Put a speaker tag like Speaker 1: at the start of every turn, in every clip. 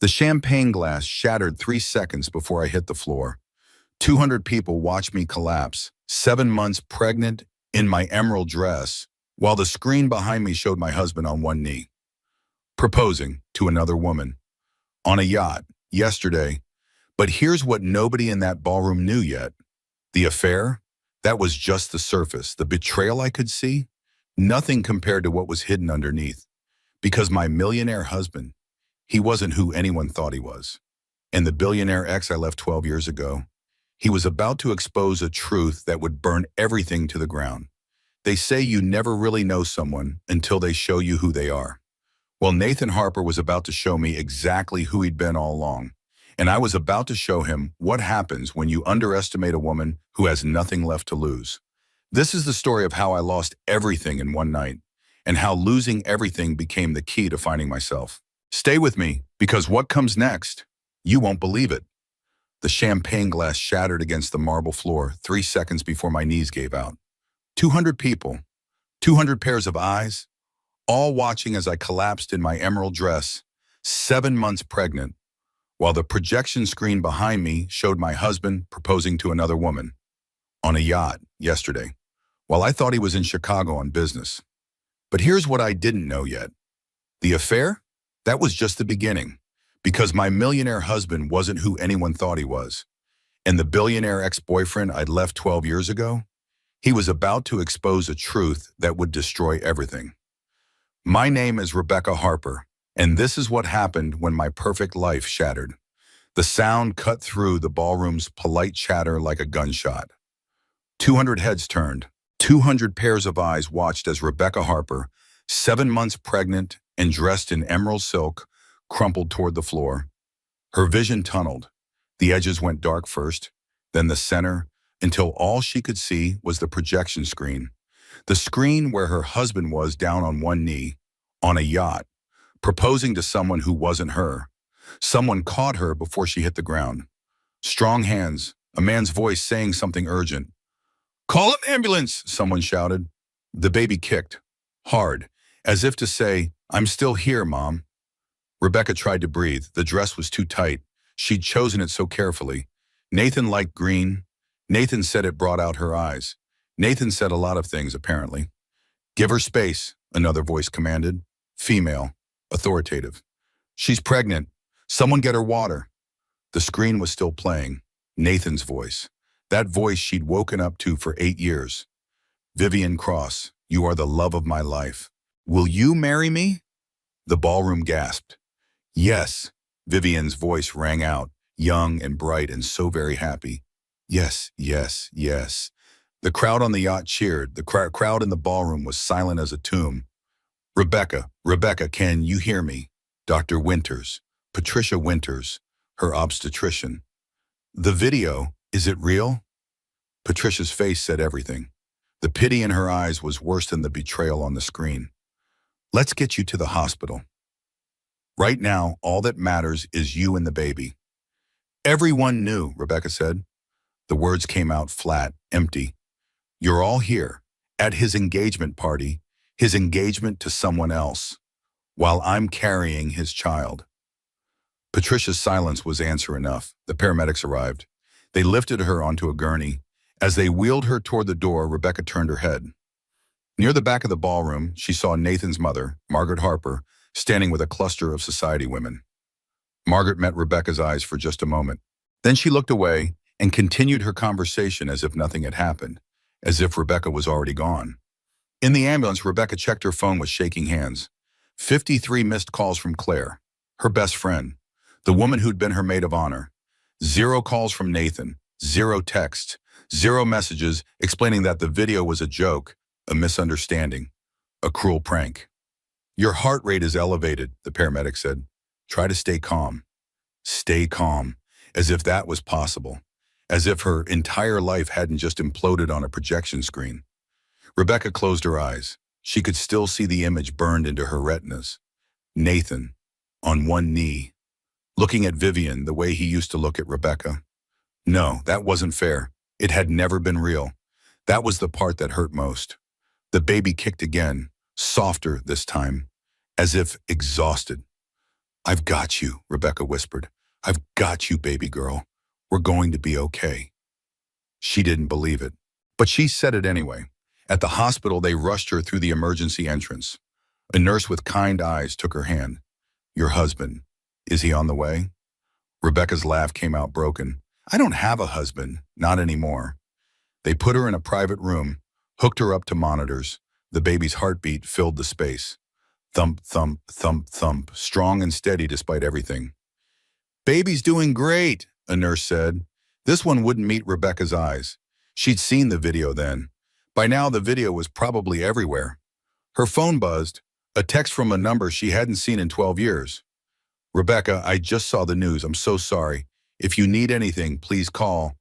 Speaker 1: The champagne glass shattered 3 seconds before I hit the floor. 200 people watched me collapse, 7 months pregnant, in my emerald dress, while the screen behind me showed my husband on one knee, proposing to another woman, on a yacht, yesterday. But here's what nobody in that ballroom knew yet. The affair? That was just the surface. The betrayal I could see? Nothing compared to what was hidden underneath. Because my millionaire husband, he wasn't who anyone thought he was. And the billionaire ex I left 12 years ago, he was about to expose a truth that would burn everything to the ground. They say you never really know someone until they show you who they are. Well, Nathan Harper was about to show me exactly who he'd been all along. And I was about to show him what happens when you underestimate a woman who has nothing left to lose. This is the story of how I lost everything in one night, and how losing everything became the key to finding myself. Stay with me, because what comes next, you won't believe it. The champagne glass shattered against the marble floor 3 seconds before my knees gave out. 200 people, 200 pairs of eyes, all watching as I collapsed in my emerald dress, 7 months pregnant, while the projection screen behind me showed my husband proposing to another woman, on a yacht, yesterday, while I thought he was in Chicago on business. But here's what I didn't know yet. The affair? That was just the beginning, because my millionaire husband wasn't who anyone thought he was. And the billionaire ex-boyfriend I'd left 12 years ago, he was about to expose a truth that would destroy everything. My name is Rebecca Harper, and this is what happened when my perfect life shattered. The sound cut through the ballroom's polite chatter like a gunshot. 200 heads turned. 200 pairs of eyes watched as Rebecca Harper, 7 months pregnant and dressed in emerald silk, crumpled toward the floor. Her vision tunneled. The edges went dark first, then the center, until all she could see was the projection screen. The screen where her husband was down on one knee, on a yacht, proposing to someone who wasn't her. Someone caught her before she hit the ground. Strong hands, a man's voice saying something urgent. "Call an ambulance," someone shouted. The baby kicked, hard, as if to say, "I'm still here, Mom." Rebecca tried to breathe. The dress was too tight. She'd chosen it so carefully. Nathan liked green. Nathan said it brought out her eyes. Nathan said a lot of things, apparently. "Give her space," another voice commanded. Female, authoritative. "She's pregnant. Someone get her water." The screen was still playing. Nathan's voice. That voice she'd woken up to for 8 years. "Vivian Cross, you are the love of my life. Will you marry me?" The ballroom gasped. "Yes," Vivian's voice rang out, young and bright and so very happy. "Yes, yes, yes." The crowd on the yacht cheered. The crowd in the ballroom was silent as a tomb. "Rebecca, Rebecca, can you hear me?" Dr. Winters, Patricia Winters, her obstetrician. "The video, is it real?" Patricia's face said everything. The pity in her eyes was worse than the betrayal on the screen. "Let's get you to the hospital. Right now, all that matters is you and the baby." "Everyone knew," Rebecca said. The words came out flat, empty. "You're all here, at his engagement party, his engagement to someone else, while I'm carrying his child." Patricia's silence was answer enough. The paramedics arrived. They lifted her onto a gurney. As they wheeled her toward the door, Rebecca turned her head. Near the back of the ballroom, she saw Nathan's mother, Margaret Harper, standing with a cluster of society women. Margaret met Rebecca's eyes for just a moment. Then she looked away and continued her conversation as if nothing had happened, as if Rebecca was already gone. In the ambulance, Rebecca checked her phone with shaking hands. 53 missed calls from Claire, her best friend, the woman who'd been her maid of honor. 0 calls from Nathan, 0 texts, 0 messages explaining that the video was a joke, a misunderstanding, a cruel prank. "Your heart rate is elevated," the paramedic said. "Try to stay calm." Stay calm, as if that was possible, as if her entire life hadn't just imploded on a projection screen. Rebecca closed her eyes. She could still see the image burned into her retinas. Nathan, on one knee, looking at Vivian the way he used to look at Rebecca. No, that wasn't fair. It had never been real. That was the part that hurt most. The baby kicked again, softer this time, as if exhausted. "I've got you," Rebecca whispered. "I've got you, baby girl. We're going to be okay." She didn't believe it, but she said it anyway. At the hospital, they rushed her through the emergency entrance. A nurse with kind eyes took her hand. "Your husband, is he on the way?" Rebecca's laugh came out broken. "I don't have a husband, not anymore." They put her in a private room, hooked her up to monitors. The baby's heartbeat filled the space. Thump, thump, thump, thump, strong and steady despite everything. "Baby's doing great," a nurse said. This one wouldn't meet Rebecca's eyes. She'd seen the video then. By now, the video was probably everywhere. Her phone buzzed, a text from a number she hadn't seen in 12 years. "Rebecca, I just saw the news. I'm so sorry. If you need anything, please call."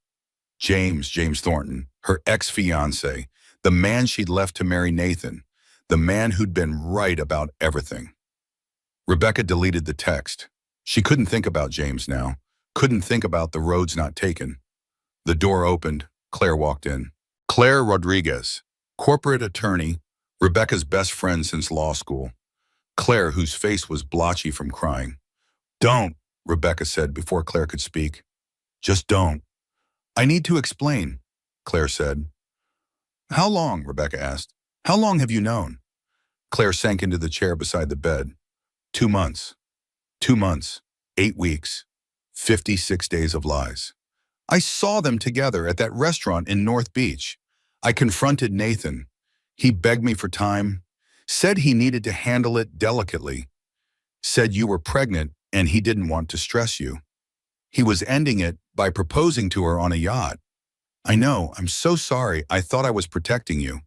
Speaker 1: James Thornton, her ex-fiancé, the man she'd left to marry Nathan, the man who'd been right about everything. Rebecca deleted the text. She couldn't think about James now, couldn't think about the roads not taken. The door opened. Claire walked in. Claire Rodriguez, corporate attorney, Rebecca's best friend since law school. Claire, whose face was blotchy from crying. "Don't," Rebecca said before Claire could speak. "Just don't." "I need to explain," Claire said. "How long?" Rebecca asked. "How long have you known?" Claire sank into the chair beside the bed. 2 months. 2 months. 8 weeks. 56 days of lies. I saw them together at that restaurant in North Beach. I confronted Nathan. He begged me for time, said he needed to handle it delicately, said you were pregnant and he didn't want to stress you. He was ending it by proposing to her on a yacht. "I know, I'm so sorry. I thought I was protecting you."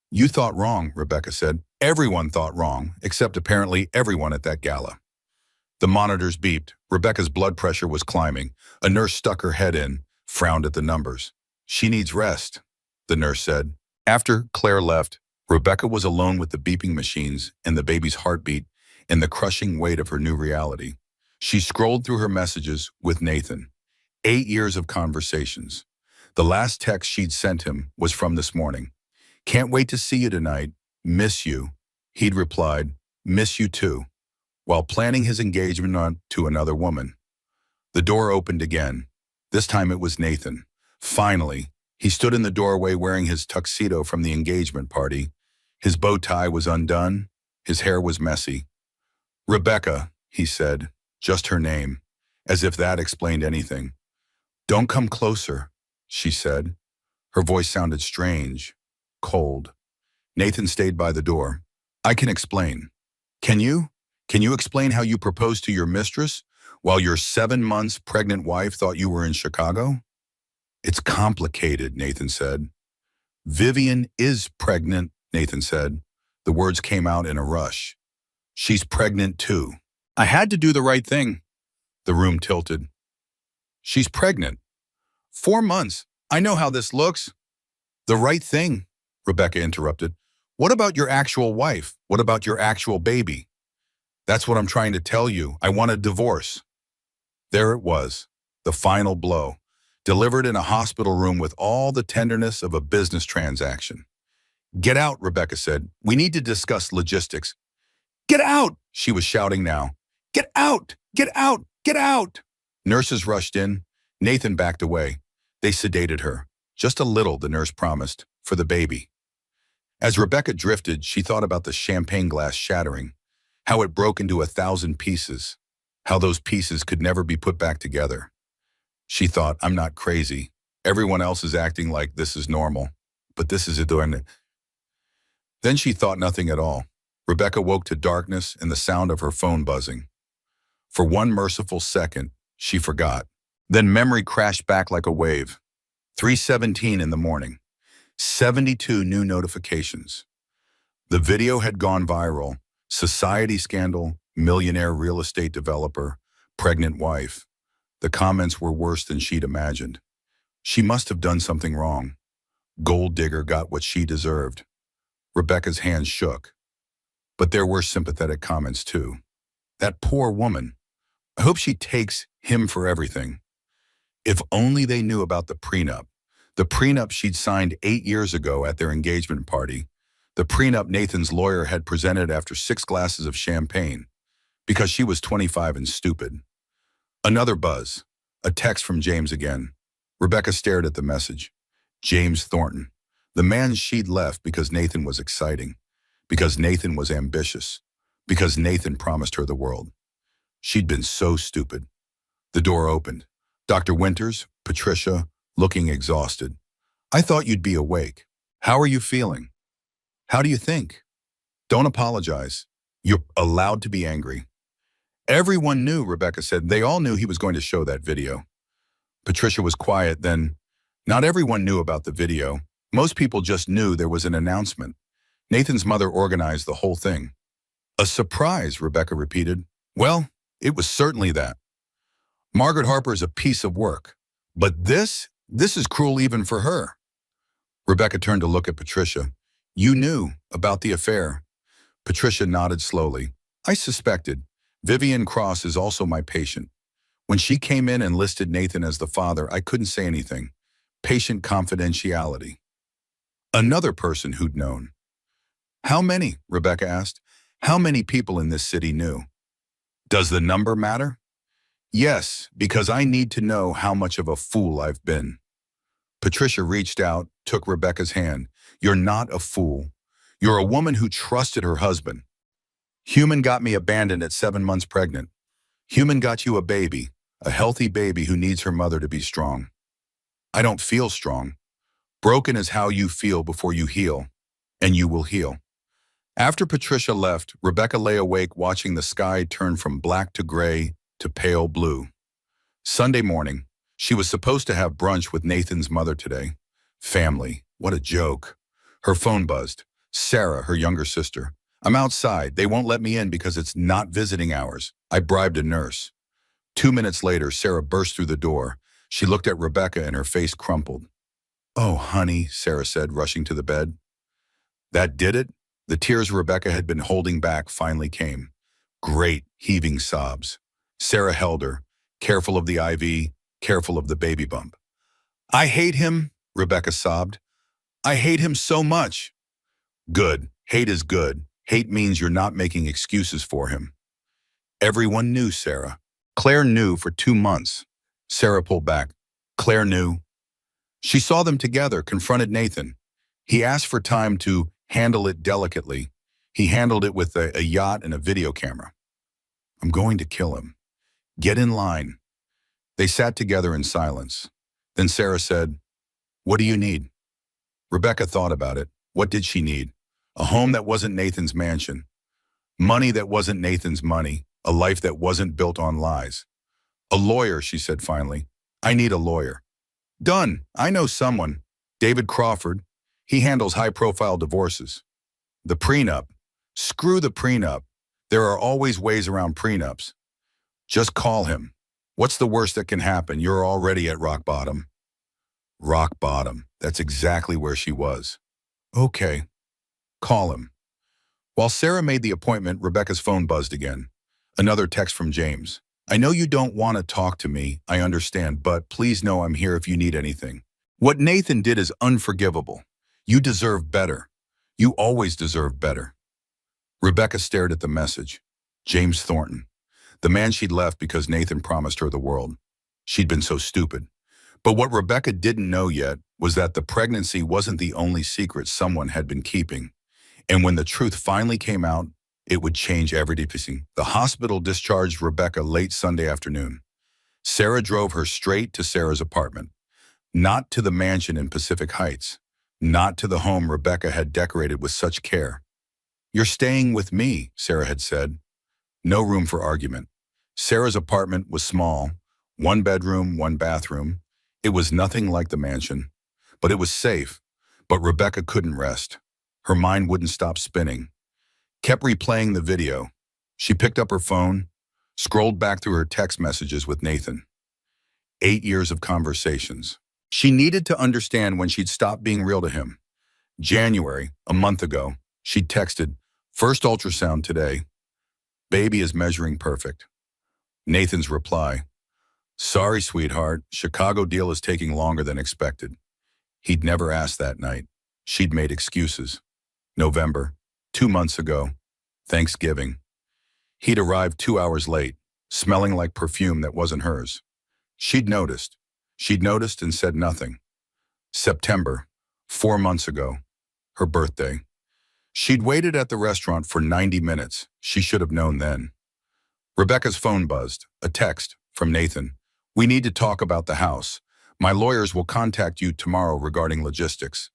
Speaker 1: "You thought wrong," Rebecca said. "Everyone thought wrong, except apparently everyone at that gala." The monitors beeped. Rebecca's blood pressure was climbing. A nurse stuck her head in, frowned at the numbers. "She needs rest," the nurse said. After Claire left, Rebecca was alone with the beeping machines and the baby's heartbeat and the crushing weight of her new reality. She scrolled through her messages with Nathan. 8 years of conversations. The last text she'd sent him was from this morning. "Can't wait to see you tonight. Miss you." He'd replied, "Miss you too," while planning his engagement to another woman. The door opened again. This time it was Nathan. Finally, he stood in the doorway wearing his tuxedo from the engagement party. His bow tie was undone. His hair was messy. "Rebecca," he said, just her name, as if that explained anything. "Don't come closer," she said. Her voice sounded strange, cold. Nathan stayed by the door. "I can explain." "Can you? Can you explain how you proposed to your mistress while your 7 months pregnant wife thought you were in Chicago?" "It's complicated," Nathan said. "Vivian is pregnant," Nathan said. The words came out in a rush. "She's pregnant too." "I had to do the right thing." The room tilted. "She's pregnant. 4 months. I know how this looks." "The right thing," Rebecca interrupted. "What about your actual wife? What about your actual baby?" "That's what I'm trying to tell you. I want a divorce." There it was, the final blow, delivered in a hospital room with all the tenderness of a business transaction. "Get out," Rebecca said. "We need to discuss logistics." "Get out!" she was shouting now. "Get out! Get out! Get out!" Nurses rushed in. Nathan backed away. They sedated her. Just a little, the nurse promised, for the baby. As Rebecca drifted, she thought about the champagne glass shattering, how it broke into 1,000 pieces, how those pieces could never be put back together. She thought, "I'm not crazy. Everyone else is acting like this is normal, but this is it." Then she thought nothing at all. Rebecca woke to darkness and the sound of her phone buzzing. For one merciful second, she forgot. Then memory crashed back like a wave. 3:17 in the morning. 72 new notifications. The video had gone viral. Society scandal, millionaire real estate developer, pregnant wife. The comments were worse than she'd imagined. She must have done something wrong. Gold digger got what she deserved. Rebecca's hands shook. But there were sympathetic comments too. That poor woman. I hope she takes him for everything. If only they knew about the prenup. The prenup she'd signed 8 years ago at their engagement party. The prenup Nathan's lawyer had presented after 6 glasses of champagne. Because she was 25 and stupid. Another buzz. A text from James again. Rebecca stared at the message. James Thornton. The man she'd left because Nathan was exciting. Because Nathan was ambitious. Because Nathan promised her the world. She'd been so stupid. The door opened. Dr. Winters, Patricia, looking exhausted. I thought you'd be awake. How are you feeling? How do you think? Don't apologize. You're allowed to be angry. Everyone knew, Rebecca said. They all knew he was going to show that video. Patricia was quiet then. Not everyone knew about the video. Most people just knew there was an announcement. Nathan's mother organized the whole thing. A surprise, Rebecca repeated. Well, it was certainly that. Margaret Harper is a piece of work. But this is cruel even for her. Rebecca turned to look at Patricia. You knew about the affair. Patricia nodded slowly. I suspected. Vivian Cross is also my patient. When she came in and listed Nathan as the father, I couldn't say anything. Patient confidentiality. Another person who'd known. How many? Rebecca asked. How many people in this city knew? Does the number matter? Yes, because I need to know how much of a fool I've been. Patricia reached out, took Rebecca's hand. You're not a fool. You're a woman who trusted her husband. Human got me abandoned at 7 months pregnant. Human got you a baby, a healthy baby who needs her mother to be strong. I don't feel strong. Broken is how you feel before you heal, and you will heal. After Patricia left, Rebecca lay awake watching the sky turn from black to gray to pale blue. Sunday morning, she was supposed to have brunch with Nathan's mother today. Family, what a joke. Her phone buzzed. Sarah, her younger sister. I'm outside. They won't let me in because it's not visiting hours. I bribed a nurse. 2 minutes later, Sarah burst through the door. She looked at Rebecca and her face crumpled. Oh, honey, Sarah said, rushing to the bed. That did it? The tears Rebecca had been holding back finally came. Great, heaving sobs. Sarah held her, careful of the IV, careful of the baby bump. I hate him, Rebecca sobbed. I hate him so much. Good. Hate is good. Hate means you're not making excuses for him. Everyone knew Sarah. Claire knew for 2 months. Sarah pulled back. Claire knew. She saw them together, confronted Nathan. He asked for time to handle it delicately. He handled it with a yacht and a video camera. I'm going to kill him. Get in line. They sat together in silence. Then Sarah said, What do you need? Rebecca thought about it. What did she need? A home that wasn't Nathan's mansion. Money that wasn't Nathan's money. A life that wasn't built on lies. A lawyer, she said finally. I need a lawyer. Done. I know someone. David Crawford. He handles high-profile divorces. The prenup. Screw the prenup. There are always ways around prenups. Just call him. What's the worst that can happen? You're already at rock bottom. Rock bottom. That's exactly where she was. Okay. Call him. While Sarah made the appointment, Rebecca's phone buzzed again. Another text from James. I know you don't want to talk to me, I understand, but please know I'm here if you need anything. What Nathan did is unforgivable. You deserve better. You always deserve better. Rebecca stared at the message. James Thornton. The man she'd left because Nathan promised her the world. She'd been so stupid. But what Rebecca didn't know yet was that the pregnancy wasn't the only secret someone had been keeping. And when the truth finally came out, it would change everything. The hospital discharged Rebecca late Sunday afternoon. Sarah drove her straight to Sarah's apartment. Not to the mansion in Pacific Heights. Not to the home Rebecca had decorated with such care. You're staying with me, Sarah had said. No room for argument. Sarah's apartment was small. 1 bedroom, 1 bathroom. It was nothing like the mansion. But it was safe. But Rebecca couldn't rest. Her mind wouldn't stop spinning. Kept replaying the video. She picked up her phone, scrolled back through her text messages with Nathan. 8 years of conversations. She needed to understand when she'd stopped being real to him. January, a month ago, she'd texted, first ultrasound today. Baby is measuring perfect. Nathan's reply, sorry, sweetheart, Chicago deal is taking longer than expected. He'd never asked that night. She'd made excuses. November, 2 months ago, Thanksgiving. He'd arrived 2 hours late, smelling like perfume that wasn't hers. She'd noticed. She'd noticed and said nothing. September, 4 months ago, her birthday. She'd waited at the restaurant for 90 minutes. She should have known then. Rebecca's phone buzzed, a text from Nathan. We need to talk about the house. My lawyers will contact you tomorrow regarding logistics.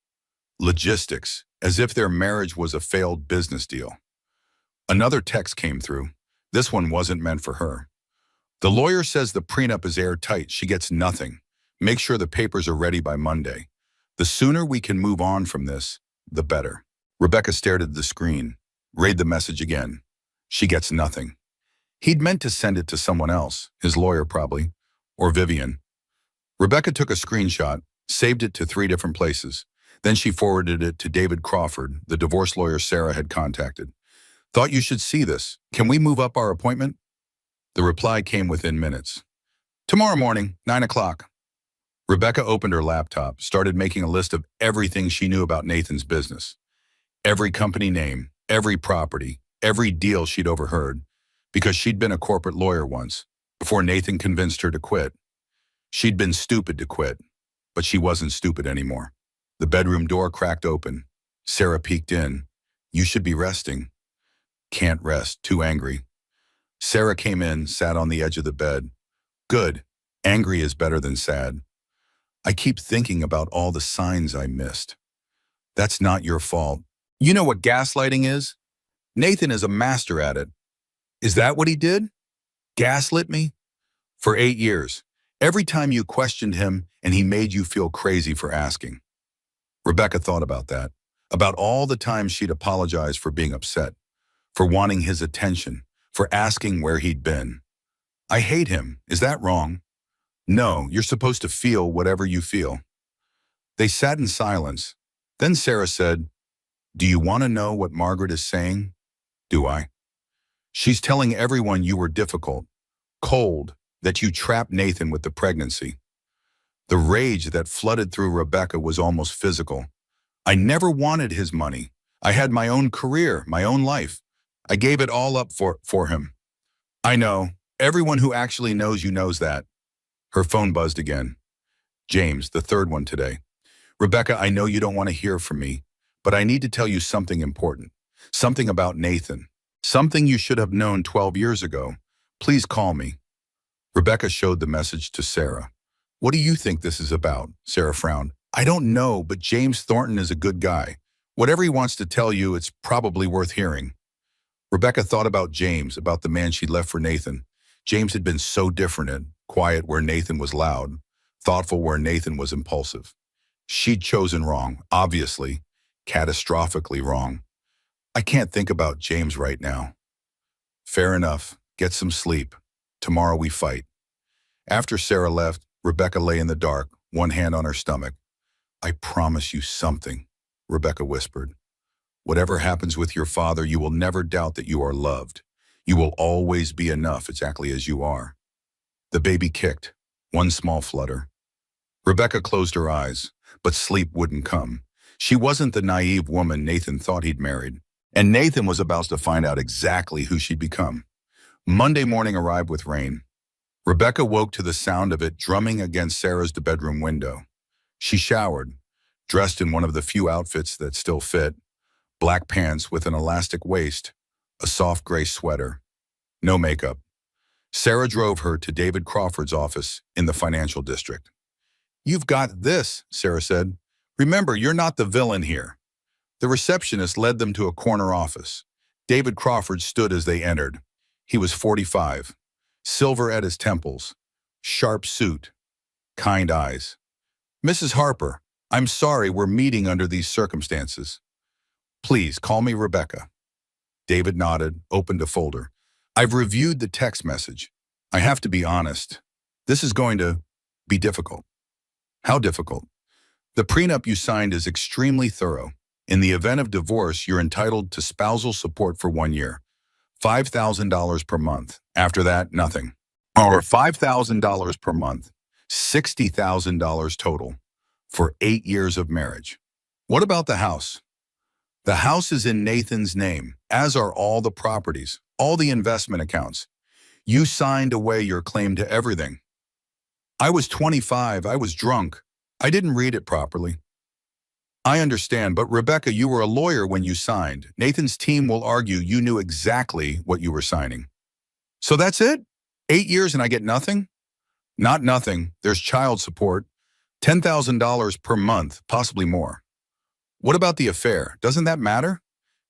Speaker 1: Logistics, as if their marriage was a failed business deal. Another text came through. This one wasn't meant for her. The lawyer says the prenup is airtight. She gets nothing. Make sure the papers are ready by Monday. The sooner we can move on from this, the better. Rebecca stared at the screen, read the message again. She gets nothing. He'd meant to send it to someone else, his lawyer probably, or Vivian. Rebecca took a screenshot, saved it to 3 different places. Then she forwarded it to David Crawford, the divorce lawyer Sarah had contacted. Thought you should see this. Can we move up our appointment? The reply came within minutes. Tomorrow morning, 9 o'clock. Rebecca opened her laptop, started making a list of everything she knew about Nathan's business. Every company name, every property, every deal she'd overheard, because she'd been a corporate lawyer once, before Nathan convinced her to quit. She'd been stupid to quit, but she wasn't stupid anymore. The bedroom door cracked open. Sarah peeked in. You should be resting. Can't rest, too angry. Sarah came in, sat on the edge of the bed. Good. Angry is better than sad. I keep thinking about all the signs I missed. That's not your fault. You know what gaslighting is? Nathan is a master at it. Is that what he did? Gaslit me? For 8 years. Every time you questioned him and he made you feel crazy for asking. Rebecca thought about that. About all the times she'd apologized for being upset, for wanting his attention, for asking where he'd been. I hate him. Is that wrong? No, you're supposed to feel whatever you feel. They sat in silence. Then Sarah said, Do you want to know what Margaret is saying? Do I? She's telling everyone you were difficult, cold, that you trapped Nathan with the pregnancy. The rage that flooded through Rebecca was almost physical. I never wanted his money. I had my own career, my own life. I gave it all up for him. I know. Everyone who actually knows you knows that. Her phone buzzed again. James, the third one today. Rebecca, I know you don't want to hear from me, but I need to tell you something important. Something about Nathan. Something you should have known 12 years ago. Please call me. Rebecca showed the message to Sarah. What do you think this is about? Sarah frowned. I don't know, but James Thornton is a good guy. Whatever he wants to tell you, it's probably worth hearing. Rebecca thought about James, about the man she'd left for Nathan. James had been so different, quiet where Nathan was loud, thoughtful where Nathan was impulsive. She'd chosen wrong, obviously, catastrophically wrong. I can't think about James right now. Fair enough. Get some sleep. Tomorrow we fight. After Sarah left, Rebecca lay in the dark, one hand on her stomach. I promise you something, Rebecca whispered. Whatever happens with your father, you will never doubt that you are loved. You will always be enough exactly as you are. The baby kicked, one small flutter. Rebecca closed her eyes, but sleep wouldn't come. She wasn't the naive woman Nathan thought he'd married, and Nathan was about to find out exactly who she'd become. Monday morning arrived with rain. Rebecca woke to the sound of it drumming against Sarah's bedroom window. She showered, dressed in one of the few outfits that still fit, black pants with an elastic waist, a soft gray sweater. No makeup. Sarah drove her to David Crawford's office in the financial district. You've got this, Sarah said. Remember, you're not the villain here. The receptionist led them to a corner office. David Crawford stood as they entered. He was 45, silver at his temples, sharp suit, kind eyes. Mrs. Harper, I'm sorry we're meeting under these circumstances. Please call me Rebecca. David nodded, opened a folder. I've reviewed the text message. I have to be honest. This is going to be difficult. How difficult? The prenup you signed is extremely thorough. In the event of divorce, you're entitled to spousal support for 1 year. $5,000 per month. After that, nothing. Or $5,000 per month. $60,000 total for 8 years of marriage. What about the house? The house is in Nathan's name, as are all the properties, all the investment accounts. You signed away your claim to everything. I was 25, I was drunk. I didn't read it properly. I understand, but Rebecca, you were a lawyer when you signed. Nathan's team will argue you knew exactly what you were signing. So that's it? 8 years and I get nothing? Not nothing. There's child support. $10,000 per month, possibly more. What about the affair? Doesn't that matter?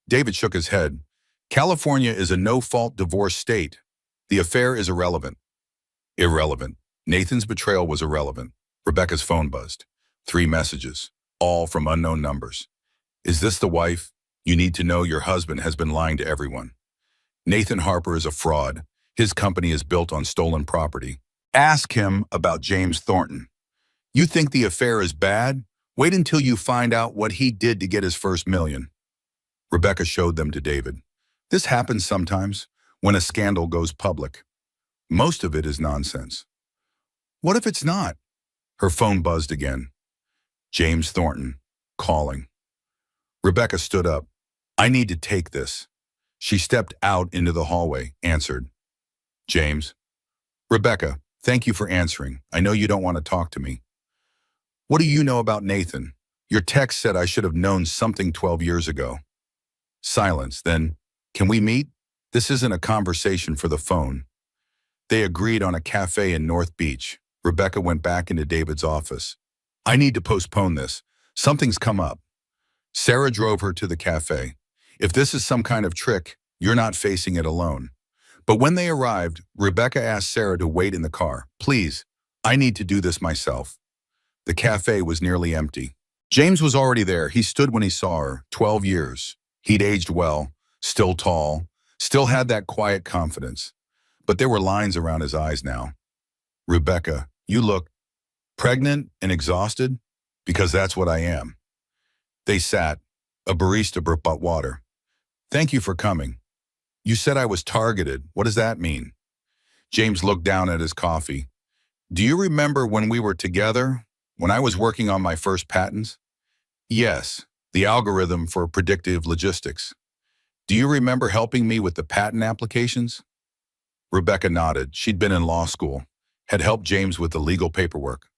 Speaker 1: David shook his head. California is a no-fault divorce state. The affair is irrelevant. Irrelevant. Nathan's betrayal was irrelevant. Rebecca's phone buzzed. 3 messages, all from unknown numbers. Is this the wife? You need to know your husband has been lying to everyone. Nathan Harper is a fraud. His company is built on stolen property. Ask him about James Thornton. You think the affair is bad? Wait until you find out what he did to get his first million. Rebecca showed them to David. This happens sometimes when a scandal goes public. Most of it is nonsense. What if it's not? Her phone buzzed again. James Thornton, calling. Rebecca stood up. I need to take this. She stepped out into the hallway, answered. James. Rebecca, thank you for answering. I know you don't want to talk to me. What do you know about Nathan? Your text said I should have known something 12 years ago. Silence. Then, can we meet? This isn't a conversation for the phone. They agreed on a cafe in North Beach. Rebecca went back into David's office. I need to postpone this. Something's come up. Sarah drove her to the cafe. If this is some kind of trick, you're not facing it alone. But when they arrived, Rebecca asked Sarah to wait in the car. Please, I need to do this myself. The cafe was nearly empty. James was already there. He stood when he saw her. 12 years. He'd aged well, still tall, still had that quiet confidence. But there were lines around his eyes now. Rebecca, you look pregnant and exhausted? Because that's what I am. They sat. A barista brought water. Thank you for coming. You said I was targeted. What does that mean? James looked down at his coffee. Do you remember when we were together? When I was working on my first patents? Yes, the algorithm for predictive logistics. Do you remember helping me with the patent applications? Rebecca nodded. She'd been in law school, had helped James with the legal paperwork.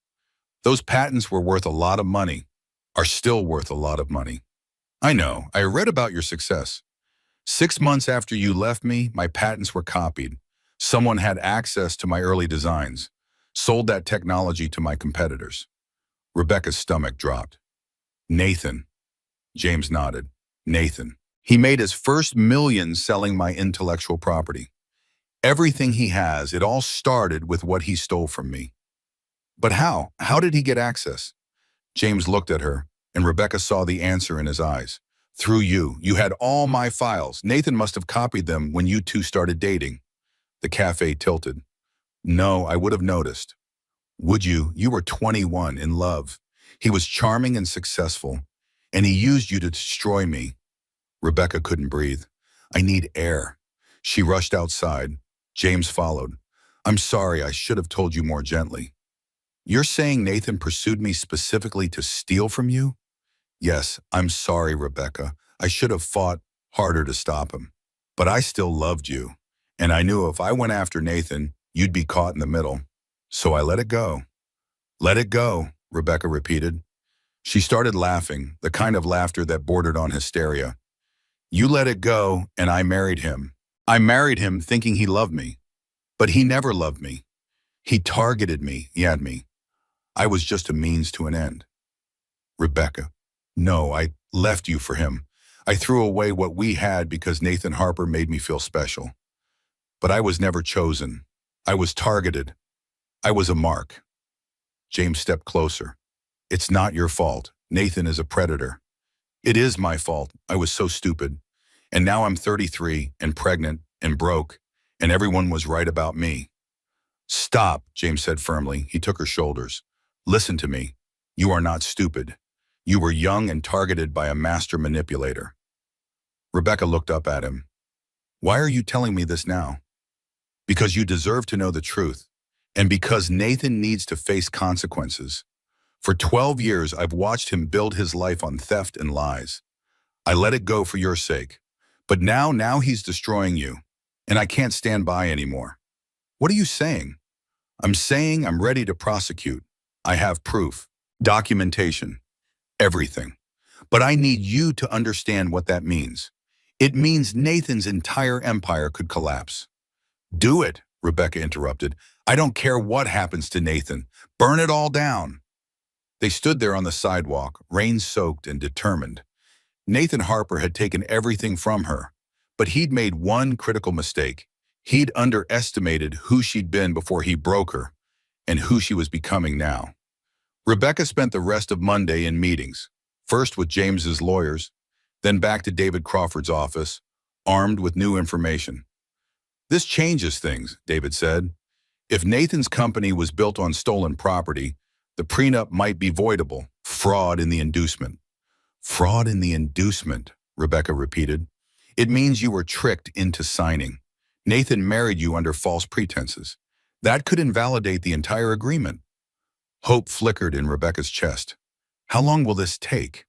Speaker 1: Those patents were worth a lot of money, are still worth a lot of money. I know, I read about your success. 6 months after you left me, my patents were copied. Someone had access to my early designs, sold that technology to my competitors. Rebecca's stomach dropped. Nathan. James nodded. Nathan. He made his first million selling my intellectual property. Everything he has, it all started with what he stole from me. But how? How did he get access? James looked at her, and Rebecca saw the answer in his eyes. Through you. You had all my files. Nathan must have copied them when you two started dating. The cafe tilted. No, I would have noticed. Would you? You were 21, in love. He was charming and successful, and he used you to destroy me. Rebecca couldn't breathe. I need air. She rushed outside. James followed. I'm sorry, I should have told you more gently. You're saying Nathan pursued me specifically to steal from you? Yes, I'm sorry, Rebecca. I should have fought harder to stop him. But I still loved you, and I knew if I went after Nathan, you'd be caught in the middle. So I let it go. Let it go, Rebecca repeated. She started laughing, the kind of laughter that bordered on hysteria. You let it go, and I married him. I married him thinking he loved me. But he never loved me. He targeted me, he had me. I was just a means to an end. Rebecca. No, I left you for him. I threw away what we had because Nathan Harper made me feel special. But I was never chosen. I was targeted. I was a mark. James stepped closer. It's not your fault. Nathan is a predator. It is my fault. I was so stupid. And now I'm 33 and pregnant and broke, and everyone was right about me. Stop, James said firmly. He took her shoulders. Listen to me. You are not stupid. You were young and targeted by a master manipulator. Rebecca looked up at him. Why are you telling me this now? Because you deserve to know the truth, and because Nathan needs to face consequences. For 12 years, I've watched him build his life on theft and lies. I let it go for your sake. But now he's destroying you. and I can't stand by anymore. What are you saying? I'm saying I'm ready to prosecute. I have proof, documentation, everything. But I need you to understand what that means. It means Nathan's entire empire could collapse. Do it, Rebecca interrupted. I don't care what happens to Nathan. Burn it all down. They stood there on the sidewalk, rain-soaked and determined. Nathan Harper had taken everything from her, but he'd made one critical mistake. He'd underestimated who she'd been before he broke her and who she was becoming now. Rebecca spent the rest of Monday in meetings, first with James's lawyers, then back to David Crawford's office, armed with new information. This changes things, David said. If Nathan's company was built on stolen property, the prenup might be voidable. Fraud in the inducement. Fraud in the inducement, Rebecca repeated. It means you were tricked into signing. Nathan married you under false pretenses. That could invalidate the entire agreement. Hope flickered in Rebecca's chest. How long will this take?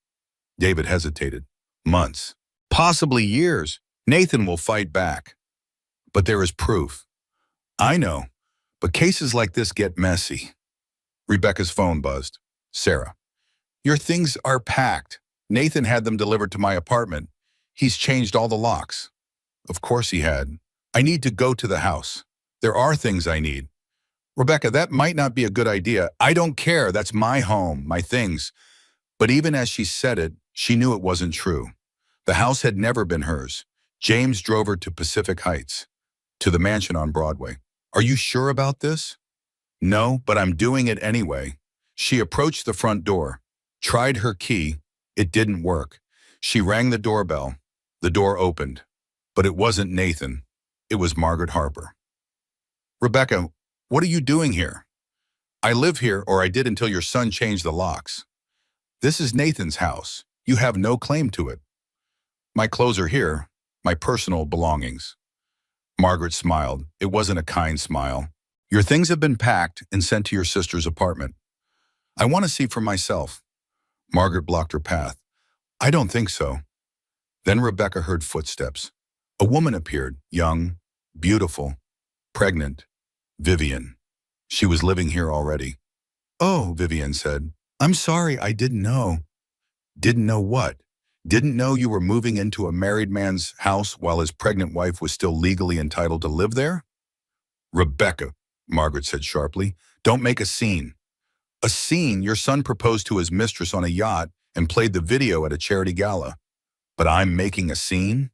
Speaker 1: David hesitated. Months. Possibly years. Nathan will fight back. But there is proof. I know, but cases like this get messy. Rebecca's phone buzzed. Sarah. Your things are packed. Nathan had them delivered to my apartment. He's changed all the locks. Of course he had. I need to go to the house. There are things I need. Rebecca, that might not be a good idea. I don't care. That's my home, my things. But even as she said it, she knew it wasn't true. The house had never been hers. James drove her to Pacific Heights, to the mansion on Broadway. Are you sure about this? No, but I'm doing it anyway. She approached the front door, tried her key. It didn't work. She rang the doorbell. The door opened. But it wasn't Nathan. It was Margaret Harper. Rebecca, what are you doing here? I live here, or I did until your son changed the locks. This is Nathan's house. You have no claim to it. My clothes are here, my personal belongings. Margaret smiled. It wasn't a kind smile. Your things have been packed and sent to your sister's apartment. I want to see for myself. Margaret blocked her path. I don't think so. Then Rebecca heard footsteps. A woman appeared, young, beautiful, pregnant. Vivian. She was living here already. Oh, Vivian said. I'm sorry, I didn't know. Didn't know what? Didn't know you were moving into a married man's house while his pregnant wife was still legally entitled to live there? Rebecca, Margaret said sharply, don't make a scene. A scene? Your son proposed to his mistress on a yacht and played the video at a charity gala. But I'm making a scene?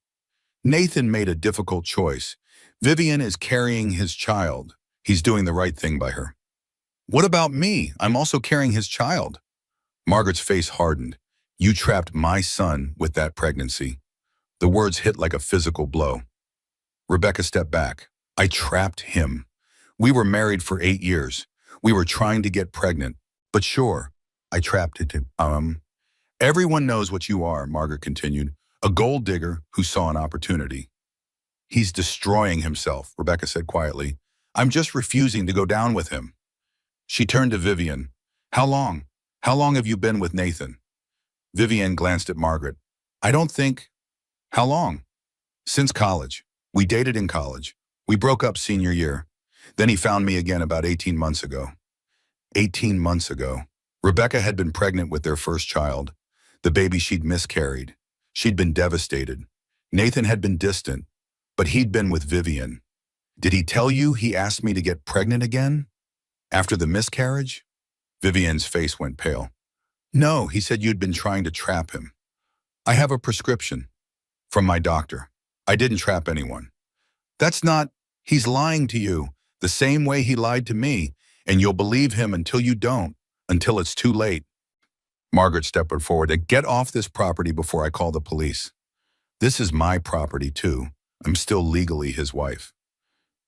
Speaker 1: Nathan made a difficult choice. Vivian is carrying his child. He's doing the right thing by her. What about me? I'm also carrying his child. Margaret's face hardened. You trapped my son with that pregnancy. The words hit like a physical blow. Rebecca stepped back. I trapped him. We were married for 8 years. We were trying to get pregnant. But sure, I trapped him. Everyone knows what you are, Margaret continued. A gold digger who saw an opportunity. He's destroying himself, Rebecca said quietly. I'm just refusing to go down with him. She turned to Vivian. How long? How long have you been with Nathan? Vivian glanced at Margaret. I don't think... How long? Since college. We dated in college. We broke up senior year. Then he found me again about 18 months ago. 18 months ago. Rebecca had been pregnant with their first child. The baby she'd miscarried. She'd been devastated. Nathan had been distant, but he'd been with Vivian. Did he tell you he asked me to get pregnant again? After the miscarriage? Vivian's face went pale. No, he said you'd been trying to trap him. I have a prescription. From my doctor. I didn't trap anyone. That's not... He's lying to you, the same way he lied to me, and you'll believe him until you don't, until it's too late. Margaret stepped forward. Get off this property before I call the police. This is my property too. I'm still legally his wife.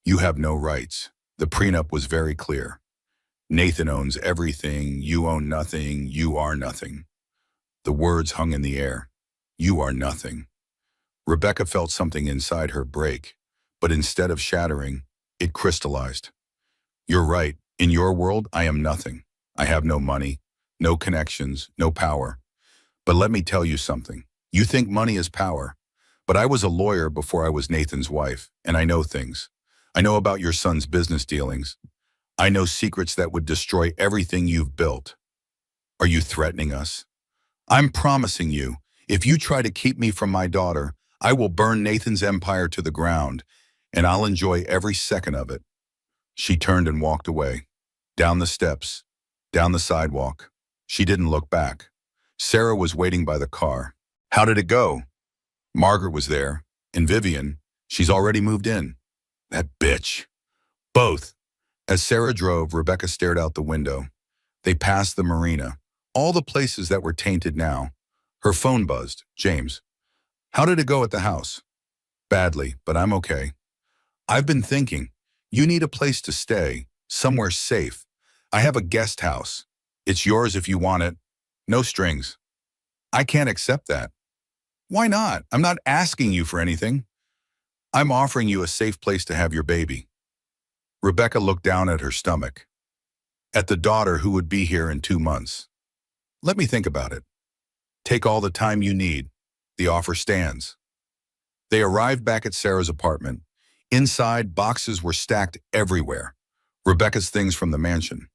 Speaker 1: You have no rights. The prenup was very clear. Nathan owns everything, you own nothing, you are nothing. The words hung in the air. You are nothing. Rebecca felt something inside her break, but instead of shattering, it crystallized. You're right. In your world, I am nothing. I have no money, no connections, no power. But let me tell you something. You think money is power, But I was a lawyer before I was Nathan's wife, and I know things. I know about your son's business dealings. I know secrets that would destroy everything you've built. Are you threatening us? I'm promising you, if you try to keep me from my daughter, I will burn Nathan's empire to the ground, and I'll enjoy every second of it. She turned and walked away. Down the steps, down the sidewalk. She didn't look back. Sarah was waiting by the car. How did it go? Margaret was there, and Vivian. She's already moved in. That bitch. Both. As Sarah drove, Rebecca stared out the window. They passed the marina, all the places that were tainted now. Her phone buzzed. James. How did it go at the house? Badly, but I'm okay. I've been thinking. You need a place to stay, somewhere safe. I have a guest house. It's yours if you want it. No strings. I can't accept that. Why not? I'm not asking you for anything. I'm offering you a safe place to have your baby. Rebecca looked down at her stomach. At the daughter who would be here in 2 months. Let me think about it. Take all the time you need. The offer stands. They arrived back at Sarah's apartment. Inside, boxes were stacked everywhere. Rebecca's things from the mansion.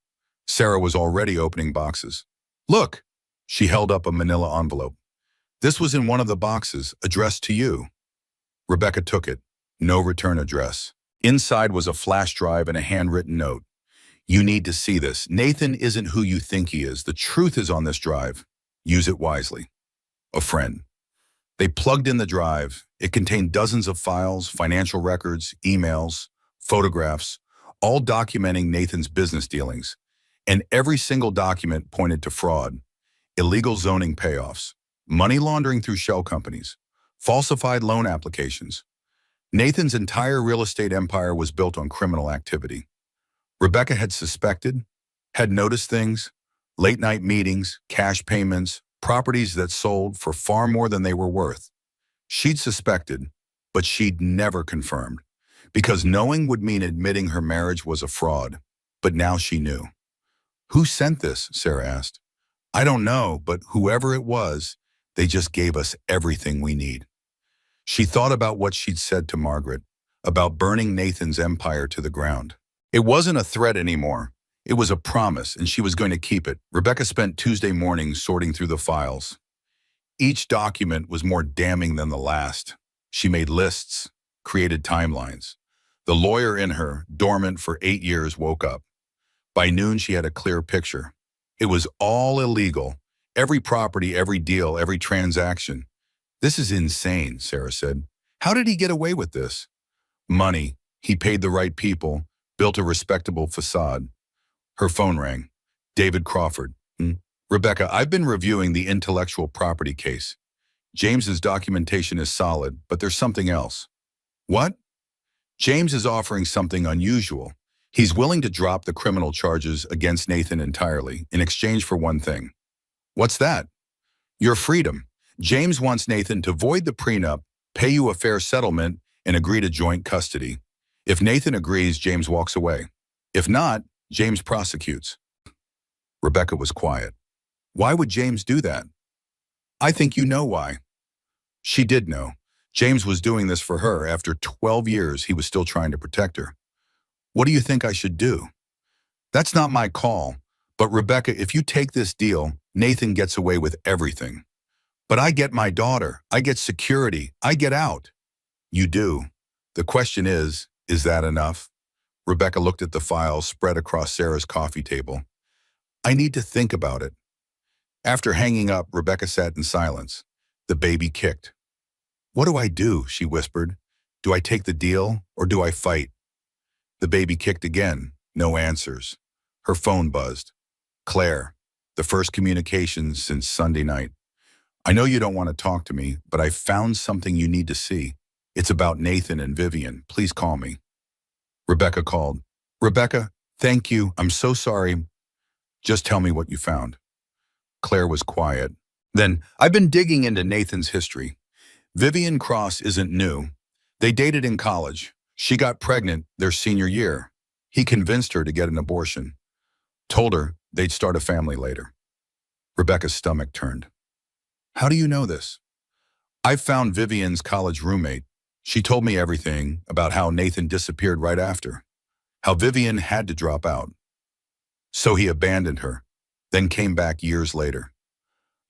Speaker 1: Sarah was already opening boxes. Look! She held up a manila envelope. This was in one of the boxes, addressed to you. Rebecca took it. No return address. Inside was a flash drive and a handwritten note. You need to see this. Nathan isn't who you think he is. The truth is on this drive. Use it wisely. A friend. They plugged in the drive. It contained dozens of files, financial records, emails, photographs, all documenting Nathan's business dealings. And every single document pointed to fraud, illegal zoning payoffs, money laundering through shell companies, falsified loan applications. Nathan's entire real estate empire was built on criminal activity. Rebecca had suspected, had noticed things, late-night meetings, cash payments, properties that sold for far more than they were worth. She'd suspected, but she'd never confirmed, because knowing would mean admitting her marriage was a fraud. But now she knew. Who sent this? Sarah asked. I don't know, but whoever it was, they just gave us everything we need. She thought about what she'd said to Margaret, about burning Nathan's empire to the ground. It wasn't a threat anymore. It was a promise, and she was going to keep it. Rebecca spent Tuesday mornings sorting through the files. Each document was more damning than the last. She made lists, created timelines. The lawyer in her, dormant for 8 years, woke up. By noon, she had a clear picture. It was all illegal. Every property, every deal, every transaction. This is insane, Sarah said. How did he get away with this? Money. He paid the right people, built a respectable facade. Her phone rang. David Crawford. Rebecca, I've been reviewing the intellectual property case. James's documentation is solid, but there's something else. What? James is offering something unusual. He's willing to drop the criminal charges against Nathan entirely in exchange for one thing. What's that? Your freedom. James wants Nathan to void the prenup, pay you a fair settlement, and agree to joint custody. If Nathan agrees, James walks away. If not, James prosecutes. Rebecca was quiet. Why would James do that? I think you know why. She did know. James was doing this for her. After 12 years, he was still trying to protect her. What do you think I should do? That's not my call. But Rebecca, if you take this deal, Nathan gets away with everything. But I get my daughter. I get security. I get out. You do. The question is that enough? Rebecca looked at the files spread across Sarah's coffee table. I need to think about it. After hanging up, Rebecca sat in silence. The baby kicked. What do I do? She whispered. Do I take the deal or do I fight? The baby kicked again. No answers. Her phone buzzed. Claire, the first communication since Sunday night. I know you don't want to talk to me, but I found something you need to see. It's about Nathan and Vivian. Please call me. Rebecca called. Rebecca, thank you. I'm so sorry. Just tell me what you found. Claire was quiet. Then, I've been digging into Nathan's history. Vivian Cross isn't new. They dated in college. She got pregnant their senior year. He convinced her to get an abortion. Told her they'd start a family later. Rebecca's stomach turned. How do you know this? I found Vivian's college roommate. She told me everything about how Nathan disappeared right after, how Vivian had to drop out. So he abandoned her, then came back years later.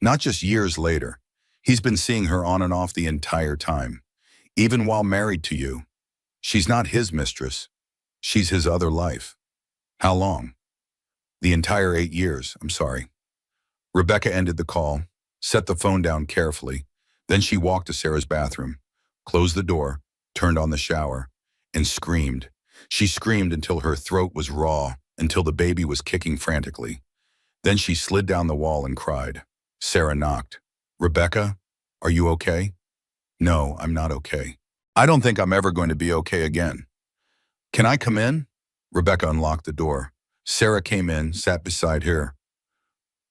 Speaker 1: Not just years later. He's been seeing her on and off the entire time, even while married to you. She's not his mistress. She's his other life. How long? The entire 8 years, I'm sorry. Rebecca ended the call, set the phone down carefully. Then she walked to Sarah's bathroom, closed the door, turned on the shower, and screamed. She screamed until her throat was raw, until the baby was kicking frantically. Then she slid down the wall and cried. Sarah knocked. Rebecca, are you okay? No, I'm not okay. I don't think I'm ever going to be okay again. Can I come in? Rebecca unlocked the door. Sarah came in, sat beside her.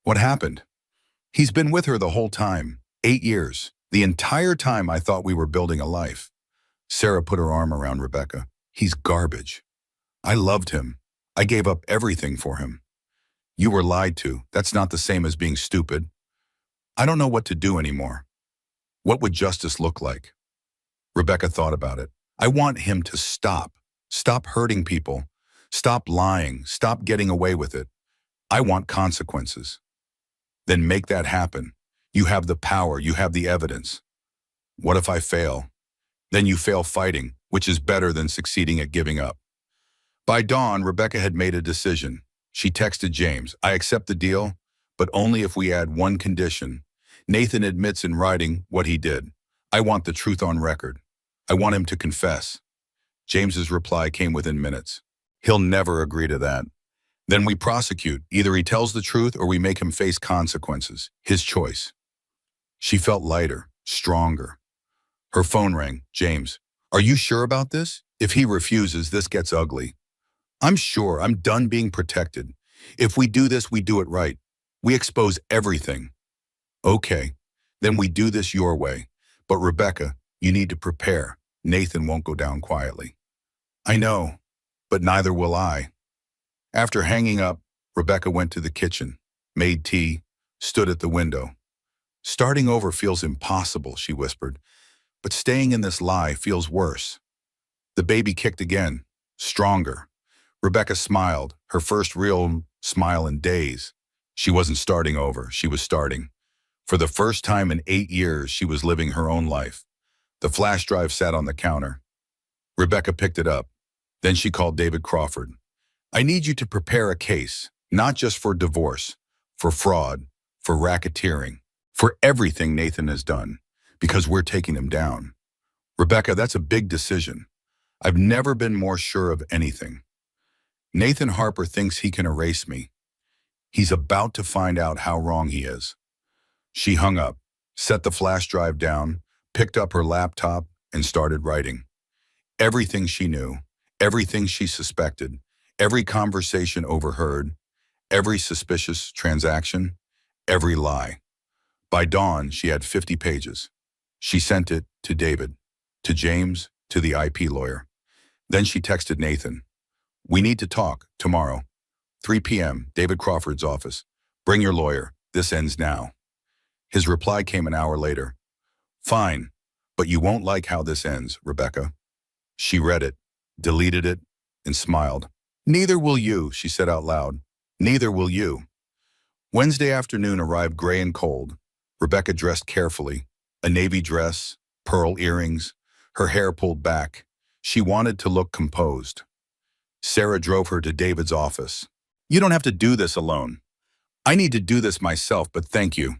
Speaker 1: What happened? He's been with her the whole time, 8 years. The entire time I thought we were building a life. Sarah put her arm around Rebecca. He's garbage. I loved him. I gave up everything for him. You were lied to. That's not the same as being stupid. I don't know what to do anymore. What would justice look like? Rebecca thought about it. I want him to stop. Stop hurting people. Stop lying. Stop getting away with it. I want consequences. Then make that happen. You have the power. You have the evidence. What if I fail? Then you fail fighting, which is better than succeeding at giving up. By dawn, Rebecca had made a decision. She texted James, I accept the deal, but only if we add one condition. Nathan admits in writing what he did. I want the truth on record. I want him to confess. James's reply came within minutes. He'll never agree to that. Then we prosecute. Either he tells the truth or we make him face consequences. His choice. She felt lighter, stronger. Her phone rang. James, are you sure about this? If he refuses, this gets ugly. I'm sure. I'm done being protected. If we do this, we do it right. We expose everything. Okay, then we do this your way. But Rebecca, you need to prepare. Nathan won't go down quietly. I know, but neither will I. After hanging up, Rebecca went to the kitchen, made tea, stood at the window. Starting over feels impossible, she whispered, but staying in this lie feels worse. The baby kicked again, stronger. Rebecca smiled, her first real smile in days. She wasn't starting over, she was starting. For the first time in 8 years, she was living her own life. The flash drive sat on the counter. Rebecca picked it up. Then she called David Crawford. I need you to prepare a case, not just for divorce, for fraud, for racketeering, for everything Nathan has done, because we're taking him down. Rebecca, that's a big decision. I've never been more sure of anything. Nathan Harper thinks he can erase me. He's about to find out how wrong he is. She hung up, set the flash drive down, picked up her laptop, and started writing. Everything she knew, everything she suspected, every conversation overheard, every suspicious transaction, every lie. By dawn, she had 50 pages. She sent it to David, to James, to the IP lawyer. Then she texted Nathan. We need to talk tomorrow. 3 p.m., David Crawford's office. Bring your lawyer. This ends now. His reply came an hour later. Fine, but you won't like how this ends, Rebecca. She read it, deleted it, and smiled. Neither will you, she said out loud. Neither will you. Wednesday afternoon arrived gray and cold. Rebecca dressed carefully, a navy dress, pearl earrings, her hair pulled back. She wanted to look composed. Sarah drove her to David's office. You don't have to do this alone. I need to do this myself, but thank you.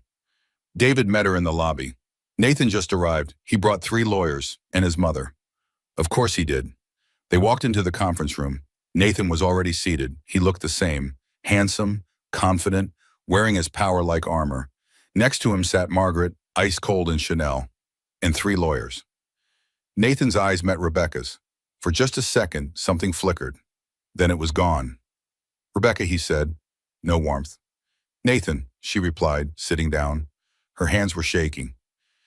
Speaker 1: David met her in the lobby. Nathan just arrived. He brought 3 lawyers and his mother. Of course he did. They walked into the conference room. Nathan was already seated. He looked the same, handsome, confident, wearing his power-like armor. Next to him sat Margaret, ice cold in Chanel, and 3 lawyers. Nathan's eyes met Rebecca's. For just a second, something flickered. Then it was gone. Rebecca, he said. No warmth. Nathan, she replied, sitting down. Her hands were shaking.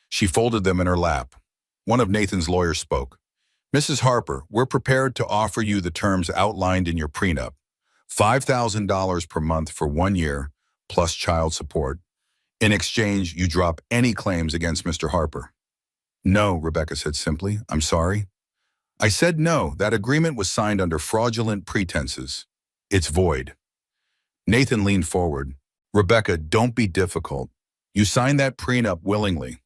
Speaker 1: She folded them in her lap. One of Nathan's lawyers spoke. Mrs. Harper, we're prepared to offer you the terms outlined in your prenup. $5,000 per month for 1 year, plus child support. In exchange, you drop any claims against Mr. Harper. No, Rebecca said simply. I'm sorry. I said no. That agreement was signed under fraudulent pretenses. It's void. Nathan leaned forward. Rebecca, don't be difficult. You signed that prenup willingly.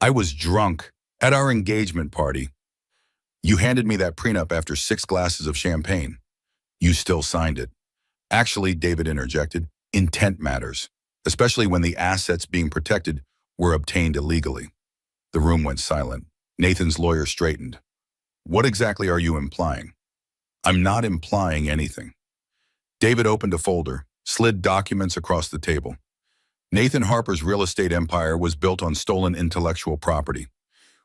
Speaker 1: I was drunk at our engagement party. You handed me that prenup after 6 glasses of champagne. You still signed it. Actually, David interjected, intent matters, especially when the assets being protected were obtained illegally. The room went silent. Nathan's lawyer straightened. What exactly are you implying? I'm not implying anything. David opened a folder, slid documents across the table. Nathan Harper's real estate empire was built on stolen intellectual property.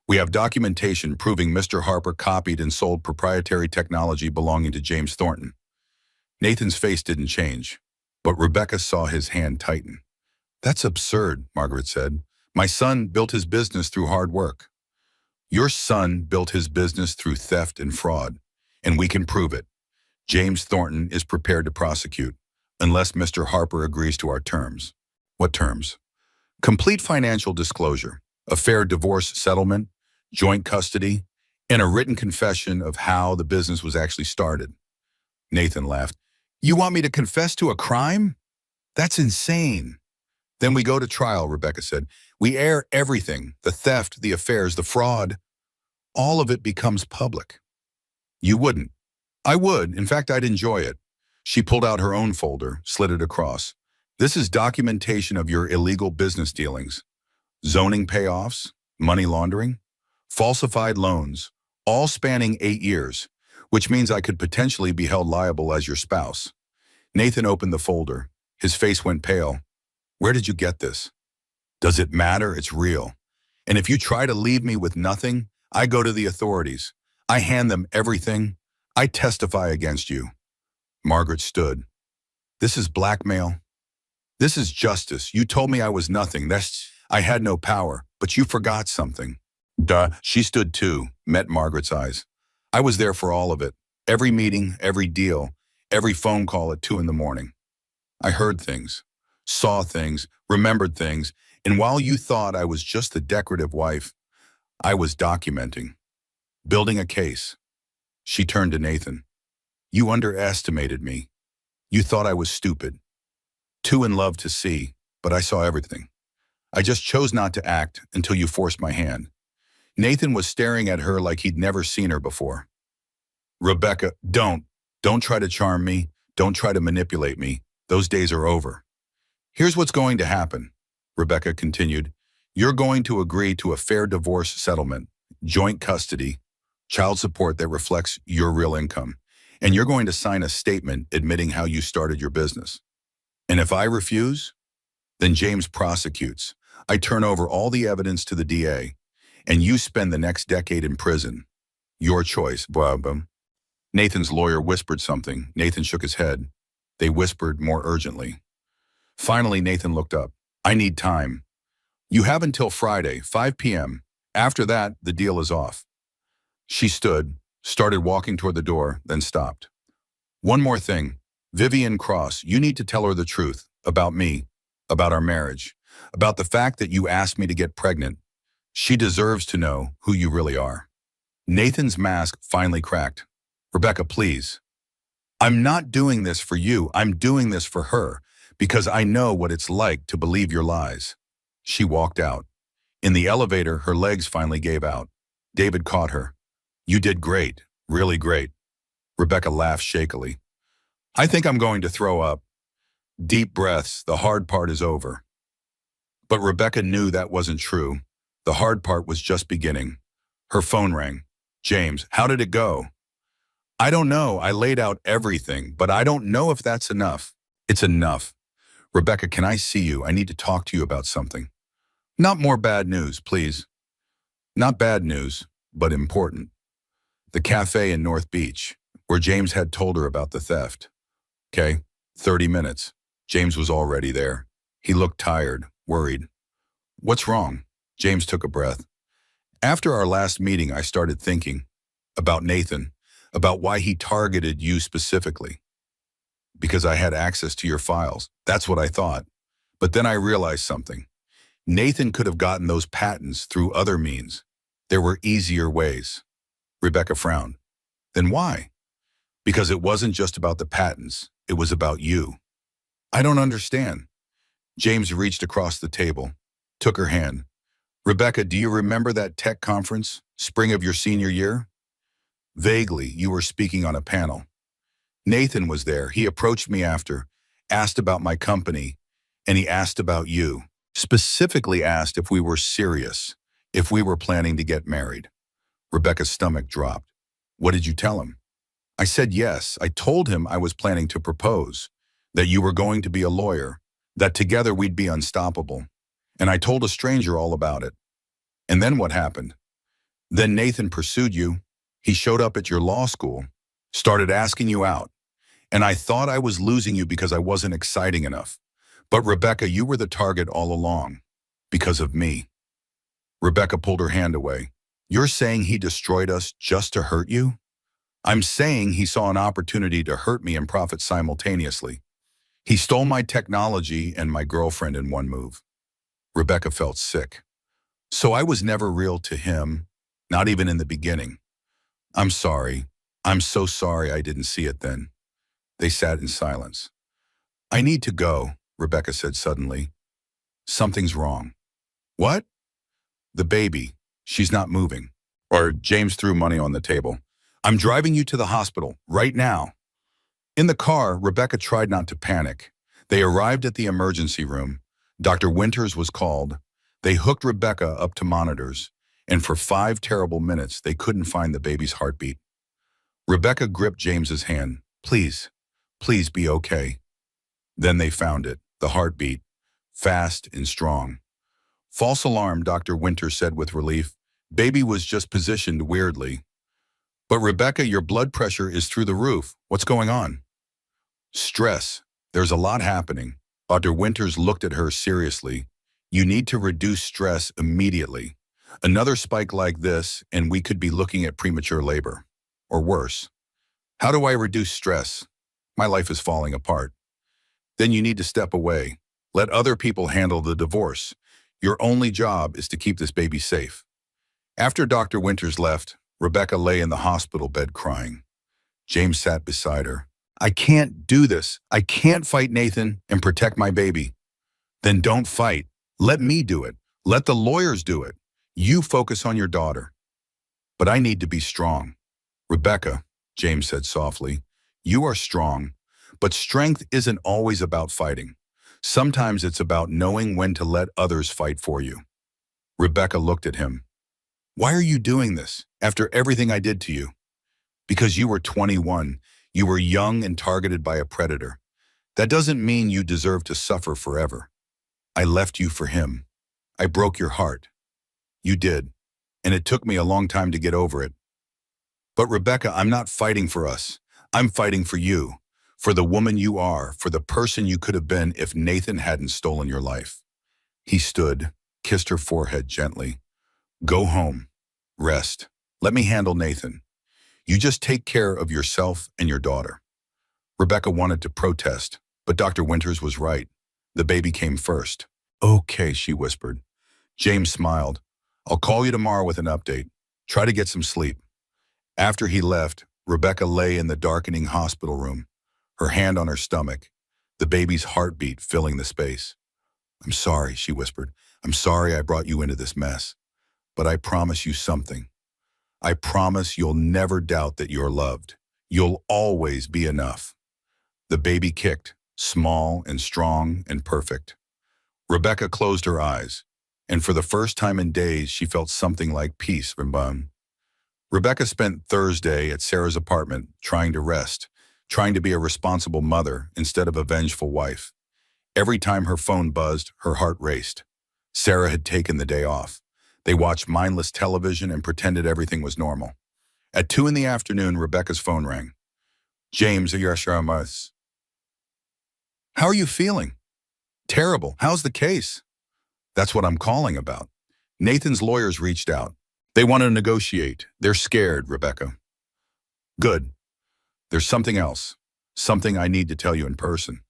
Speaker 1: We have documentation proving Mr. Harper copied and sold proprietary technology belonging to James Thornton. Nathan's face didn't change, but Rebecca saw his hand tighten. That's absurd, Margaret said. My son built his business through hard work. Your son built his business through theft and fraud, and we can prove it. James Thornton is prepared to prosecute, unless Mr. Harper agrees to our terms. What terms? Complete financial disclosure, a fair divorce settlement, joint custody, and a written confession of how the business was actually started. Nathan laughed. You want me to confess to a crime? That's insane. Then we go to trial, Rebecca said. We air everything, the theft, the affairs, the fraud. All of it becomes public. You wouldn't. I would. In fact, I'd enjoy it. She pulled out her own folder, slid it across. This is documentation of your illegal business dealings. Zoning payoffs, money laundering, falsified loans, all spanning 8 years, which means I could potentially be held liable as your spouse. Nathan opened the folder. His face went pale. Where did you get this? Does it matter? It's real. And if you try to leave me with nothing, I go to the authorities. I hand them everything. I testify against you. Margaret stood. This is blackmail. This is justice. You told me I was nothing. I had no power, but you forgot something. Duh. She stood too, met Margaret's eyes. I was there for all of it. Every meeting, every deal, every phone call at 2 in the morning. I heard things, saw things, remembered things, and while you thought I was just a decorative wife, I was documenting, building a case. She turned to Nathan. You underestimated me. You thought I was stupid. Too in love to see, but I saw everything. I just chose not to act until you forced my hand. Nathan was staring at her like he'd never seen her before. Rebecca, don't try to charm me. Don't try to manipulate me. Those days are over. Here's what's going to happen, Rebecca continued. You're going to agree to a fair divorce settlement, joint custody, child support that reflects your real income, and you're going to sign a statement admitting how you started your business. And if I refuse, then James prosecutes. I turn over all the evidence to the DA, and you spend the next decade in prison. Your choice, blah, blah. Nathan's lawyer whispered something. Nathan shook his head. They whispered more urgently. Finally, Nathan looked up. I need time. You have until Friday, 5 p.m. After that, the deal is off. She stood, started walking toward the door, then stopped. One more thing. Vivian Cross, you need to tell her the truth about me, about our marriage, about the fact that you asked me to get pregnant. She deserves to know who you really are. Nathan's mask finally cracked. Rebecca, please. I'm not doing this for you. I'm doing this for her because I know what it's like to believe your lies. She walked out. In the elevator, her legs finally gave out. David caught her. You did great, really great. Rebecca laughed shakily. I think I'm going to throw up. Deep breaths, the hard part is over. But Rebecca knew that wasn't true. The hard part was just beginning. Her phone rang. James, how did it go? I don't know. I laid out everything, but I don't know if that's enough. It's enough. Rebecca, can I see you? I need to talk to you about something. Not more bad news, please. Not bad news, but important. The cafe in North Beach, where James had told her about the theft. Okay, 30 minutes. James was already there. He looked tired, worried. What's wrong? James took a breath. After our last meeting, I started thinking about Nathan, about why he targeted you specifically. Because I had access to your files. That's what I thought. But then I realized something. Nathan could have gotten those patents through other means. There were easier ways. Rebecca frowned. Then why? Because it wasn't just about the patents, it was about you. I don't understand. James reached across the table, took her hand. Rebecca, do you remember that tech conference, spring of your senior year? Vaguely, you were speaking on a panel. Nathan was there. He approached me after, asked about my company, and he asked about you. Specifically asked if we were serious, if we were planning to get married. Rebecca's stomach dropped. What did you tell him? I said yes. I told him I was planning to propose, that you were going to be a lawyer, that together we'd be unstoppable. And I told a stranger all about it. And then what happened? Then Nathan pursued you. He showed up at your law school, started asking you out. And I thought I was losing you because I wasn't exciting enough. But Rebecca, you were the target all along, because of me. Rebecca pulled her hand away. You're saying he destroyed us just to hurt you? I'm saying he saw an opportunity to hurt me and profit simultaneously. He stole my technology and my girlfriend in one move. Rebecca felt sick. So I was never real to him, not even in the beginning. I'm sorry. I'm so sorry I didn't see it then. They sat in silence. I need to go, Rebecca said suddenly. Something's wrong. What? The baby. She's not moving. Or James threw money on the table. I'm driving you to the hospital, right now. In the car, Rebecca tried not to panic. They arrived at the emergency room. Dr. Winters was called. They hooked Rebecca up to monitors, and for 5 terrible minutes, they couldn't find the baby's heartbeat. Rebecca gripped James's hand. Please be okay. Then they found it, the heartbeat, fast and strong. False alarm, Dr. Winters said with relief. Baby was just positioned weirdly. But Rebecca, your blood pressure is through the roof. What's going on? Stress. There's a lot happening. Dr. Winters looked at her seriously. You need to reduce stress immediately. Another spike like this, and we could be looking at premature labor. Or worse. How do I reduce stress? My life is falling apart. Then you need to step away. Let other people handle the divorce. Your only job is to keep this baby safe. After Dr. Winters left, Rebecca lay in the hospital bed crying. James sat beside her. I can't do this. I can't fight Nathan and protect my baby. Then don't fight. Let me do it. Let the lawyers do it. You focus on your daughter. But I need to be strong. Rebecca, James said softly, you are strong, but strength isn't always about fighting. Sometimes it's about knowing when to let others fight for you. Rebecca looked at him. Why are you doing this after everything I did to you? Because you were 21. You were young and targeted by a predator. That doesn't mean you deserve to suffer forever. I left you for him. I broke your heart. You did, and it took me a long time to get over it. But Rebecca, I'm not fighting for us. I'm fighting for you, for the woman you are, for the person you could have been if Nathan hadn't stolen your life. He stood, kissed her forehead gently. Go home. Rest. Let me handle Nathan. You just take care of yourself and your daughter. Rebecca wanted to protest, but Dr. Winters was right. The baby came first. Okay, she whispered. James smiled. I'll call you tomorrow with an update. Try to get some sleep. After he left, Rebecca lay in the darkening hospital room, her hand on her stomach, the baby's heartbeat filling the space. I'm sorry, she whispered. I'm sorry I brought you into this mess. But I promise you something. I promise you'll never doubt that you're loved. You'll always be enough. The baby kicked, small and strong and perfect. Rebecca closed her eyes, and for the first time in days, she felt something like peace. Rebecca spent Thursday at Sarah's apartment trying to rest, trying to be a responsible mother instead of a vengeful wife. Every time her phone buzzed, her heart raced. Sarah had taken the day off. They watched mindless television and pretended everything was normal. At 2 in the afternoon, Rebecca's phone rang. James, how are you feeling? Terrible. How's the case? That's what I'm calling about. Nathan's lawyers reached out. They want to negotiate. They're scared, Rebecca. Good. There's something else. Something I need to tell you in person.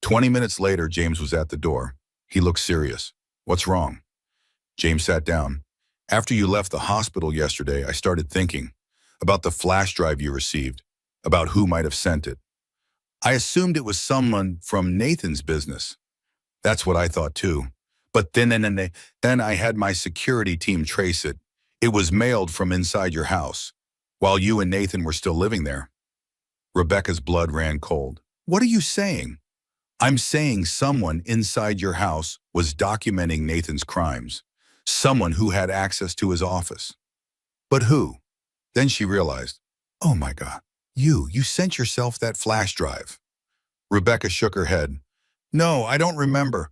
Speaker 1: 20 minutes later, James was at the door. He looked serious. What's wrong? James sat down. After you left the hospital yesterday, I started thinking about the flash drive you received, about who might have sent it. I assumed it was someone from Nathan's business. That's what I thought too. But then I had my security team trace it. It was mailed from inside your house, while you and Nathan were still living there. Rebecca's blood ran cold. What are you saying? I'm saying someone inside your house was documenting Nathan's crimes. Someone who had access to his office. But who? Then she realized, oh my God, you sent yourself that flash drive. Rebecca shook her head. No, I don't remember.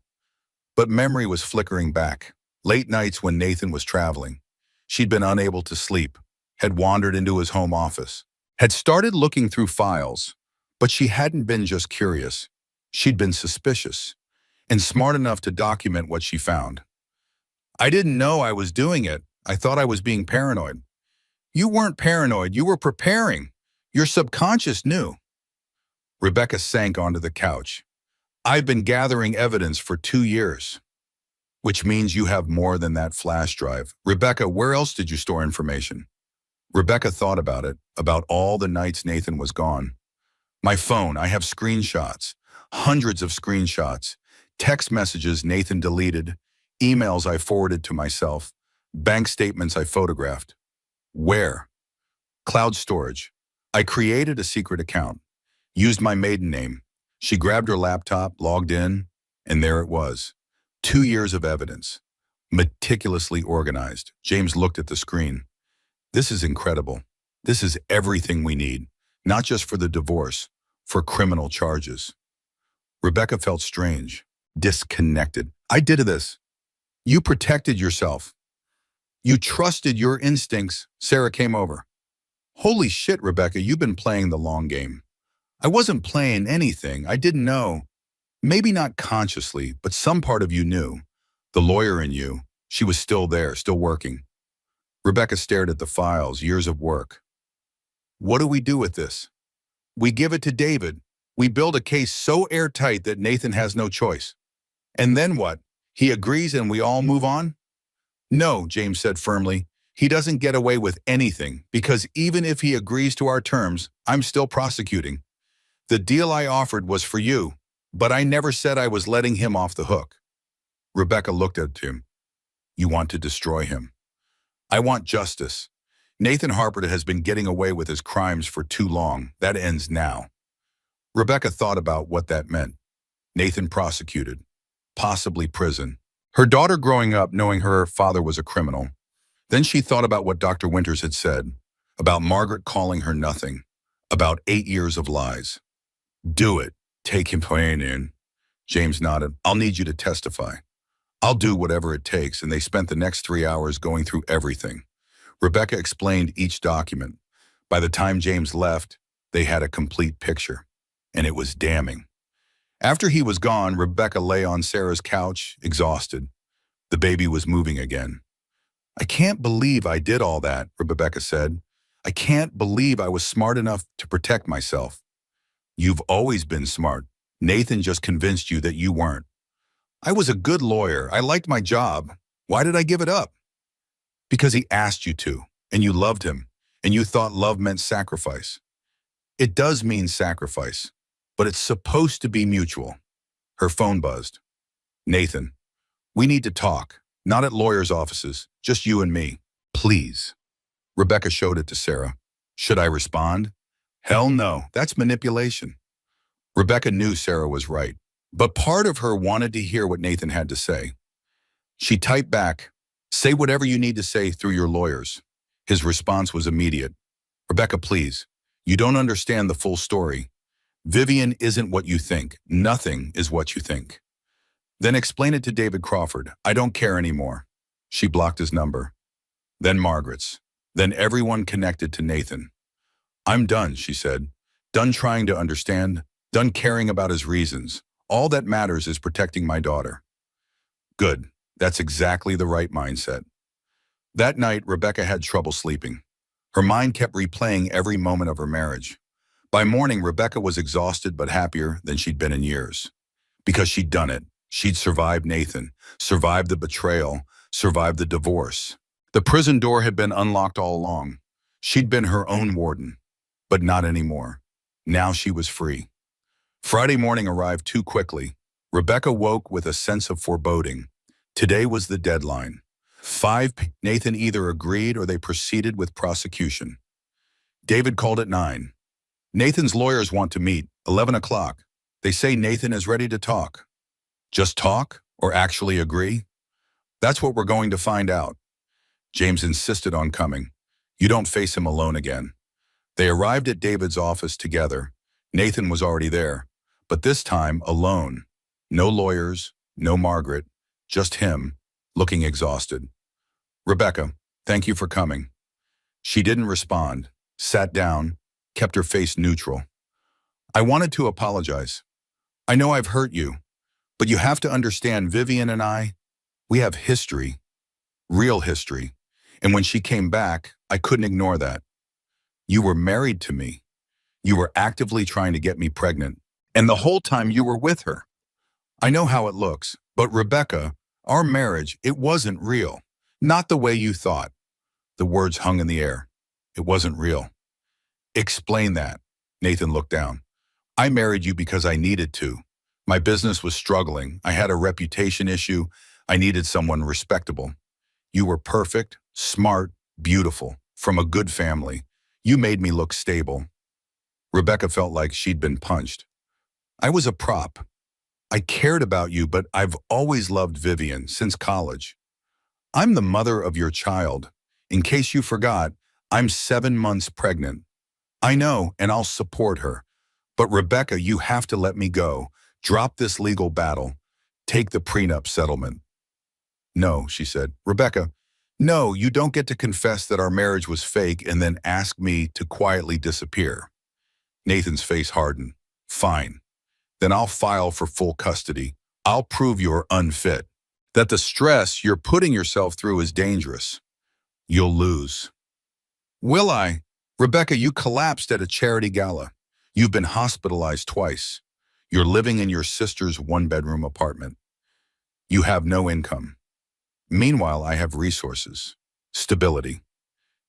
Speaker 1: But memory was flickering back. Late nights when Nathan was traveling. She'd been unable to sleep, had wandered into his home office, had started looking through files, but she hadn't been just curious. She'd been suspicious and smart enough to document what she found. I didn't know I was doing it. I thought I was being paranoid. You weren't paranoid, you were preparing. Your subconscious knew. Rebecca sank onto the couch. I've been gathering evidence for 2 years. Which means you have more than that flash drive. Rebecca, where else did you store information? Rebecca thought about it, about all the nights Nathan was gone. My phone, I have screenshots, hundreds of screenshots, text messages Nathan deleted, emails I forwarded to myself, bank statements I photographed. Where? Cloud storage. I created a secret account, used my maiden name. She grabbed her laptop, logged in, and there it was. 2 years of evidence, meticulously organized. James looked at the screen. This is incredible. This is everything we need, not just for the divorce, for criminal charges. Rebecca felt strange, disconnected. I did this. You protected yourself. You trusted your instincts. Sarah came over. Holy shit, Rebecca, you've been playing the long game. I wasn't playing anything. I didn't know. Maybe not consciously, but some part of you knew. The lawyer in you. She was still there, still working. Rebecca stared at the files, years of work. What do we do with this? We give it to David. We build a case so airtight that Nathan has no choice. And then what? He agrees and we all move on? No, James said firmly. He doesn't get away with anything because even if he agrees to our terms, I'm still prosecuting. The deal I offered was for you, but I never said I was letting him off the hook. Rebecca looked at him. You want to destroy him. I want justice. Nathan Harper has been getting away with his crimes for too long. That ends now. Rebecca thought about what that meant. Nathan prosecuted. Possibly prison. Her daughter growing up knowing her father was a criminal. Then she thought about what Dr. Winters had said, about Margaret calling her nothing, about 8 years of lies. Do it. Take him in. James nodded. I'll need you to testify. I'll do whatever it takes, and they spent the next 3 hours going through everything. Rebecca explained each document. By the time James left, they had a complete picture, and it was damning. After he was gone, Rebecca lay on Sarah's couch, exhausted. The baby was moving again. I can't believe I did all that, Rebecca said. I can't believe I was smart enough to protect myself. You've always been smart. Nathan just convinced you that you weren't. I was a good lawyer. I liked my job. Why did I give it up? Because he asked you to, and you loved him, and you thought love meant sacrifice. It does mean sacrifice, but it's supposed to be mutual. Her phone buzzed. Nathan, we need to talk, not at lawyers' offices, just you and me. Please. Rebecca showed it to Sarah. Should I respond? Hell no, that's manipulation. Rebecca knew Sarah was right, but part of her wanted to hear what Nathan had to say. She typed back, say whatever you need to say through your lawyers. His response was immediate. Rebecca, please, you don't understand the full story. Vivian isn't what you think. Nothing is what you think. Then explain it to David Crawford. I don't care anymore. She blocked his number. Then Margaret's. Then everyone connected to Nathan. I'm done, she said. Done trying to understand. Done caring about his reasons. All that matters is protecting my daughter. Good. That's exactly the right mindset. That night, Rebecca had trouble sleeping. Her mind kept replaying every moment of her marriage. By morning, Rebecca was exhausted but happier than she'd been in years. Because she'd done it. She'd survived Nathan, survived the betrayal, survived the divorce. The prison door had been unlocked all along. She'd been her own warden, but not anymore. Now she was free. Friday morning arrived too quickly. Rebecca woke with a sense of foreboding. Today was the deadline. 5 Nathan either agreed or they proceeded with prosecution. David called at 9. Nathan's lawyers want to meet, 11 o'clock. They say Nathan is ready to talk. Just talk or actually agree? That's what we're going to find out. James insisted on coming. You don't face him alone again. They arrived at David's office together. Nathan was already there, but this time alone. No lawyers, no Margaret, just him, looking exhausted. Rebecca, thank you for coming. She didn't respond, sat down, kept her face neutral. I wanted to apologize. I know I've hurt you, but you have to understand Vivian and I, we have history, real history. And when she came back, I couldn't ignore that. You were married to me. You were actively trying to get me pregnant. And the whole time you were with her. I know how it looks, but Rebecca, our marriage, it wasn't real. Not the way you thought. The words hung in the air. It wasn't real. Explain that. Nathan looked down. I married you because I needed to. My business was struggling. I had a reputation issue. I needed someone respectable. You were perfect, smart, beautiful, from a good family. You made me look stable. Rebecca felt like she'd been punched. I was a prop. I cared about you, but I've always loved Vivian since college. I'm the mother of your child. In case you forgot, I'm 7 months pregnant. I know, and I'll support her. But Rebecca, you have to let me go. Drop this legal battle. Take the prenup settlement. No, she said. Rebecca, no, you don't get to confess that our marriage was fake and then ask me to quietly disappear. Nathan's face hardened. Fine. Then I'll file for full custody. I'll prove you're unfit. That the stress you're putting yourself through is dangerous. You'll lose. Will I? Rebecca, you collapsed at a charity gala. You've been hospitalized twice. You're living in your sister's 1-bedroom apartment. You have no income. Meanwhile, I have resources. Stability.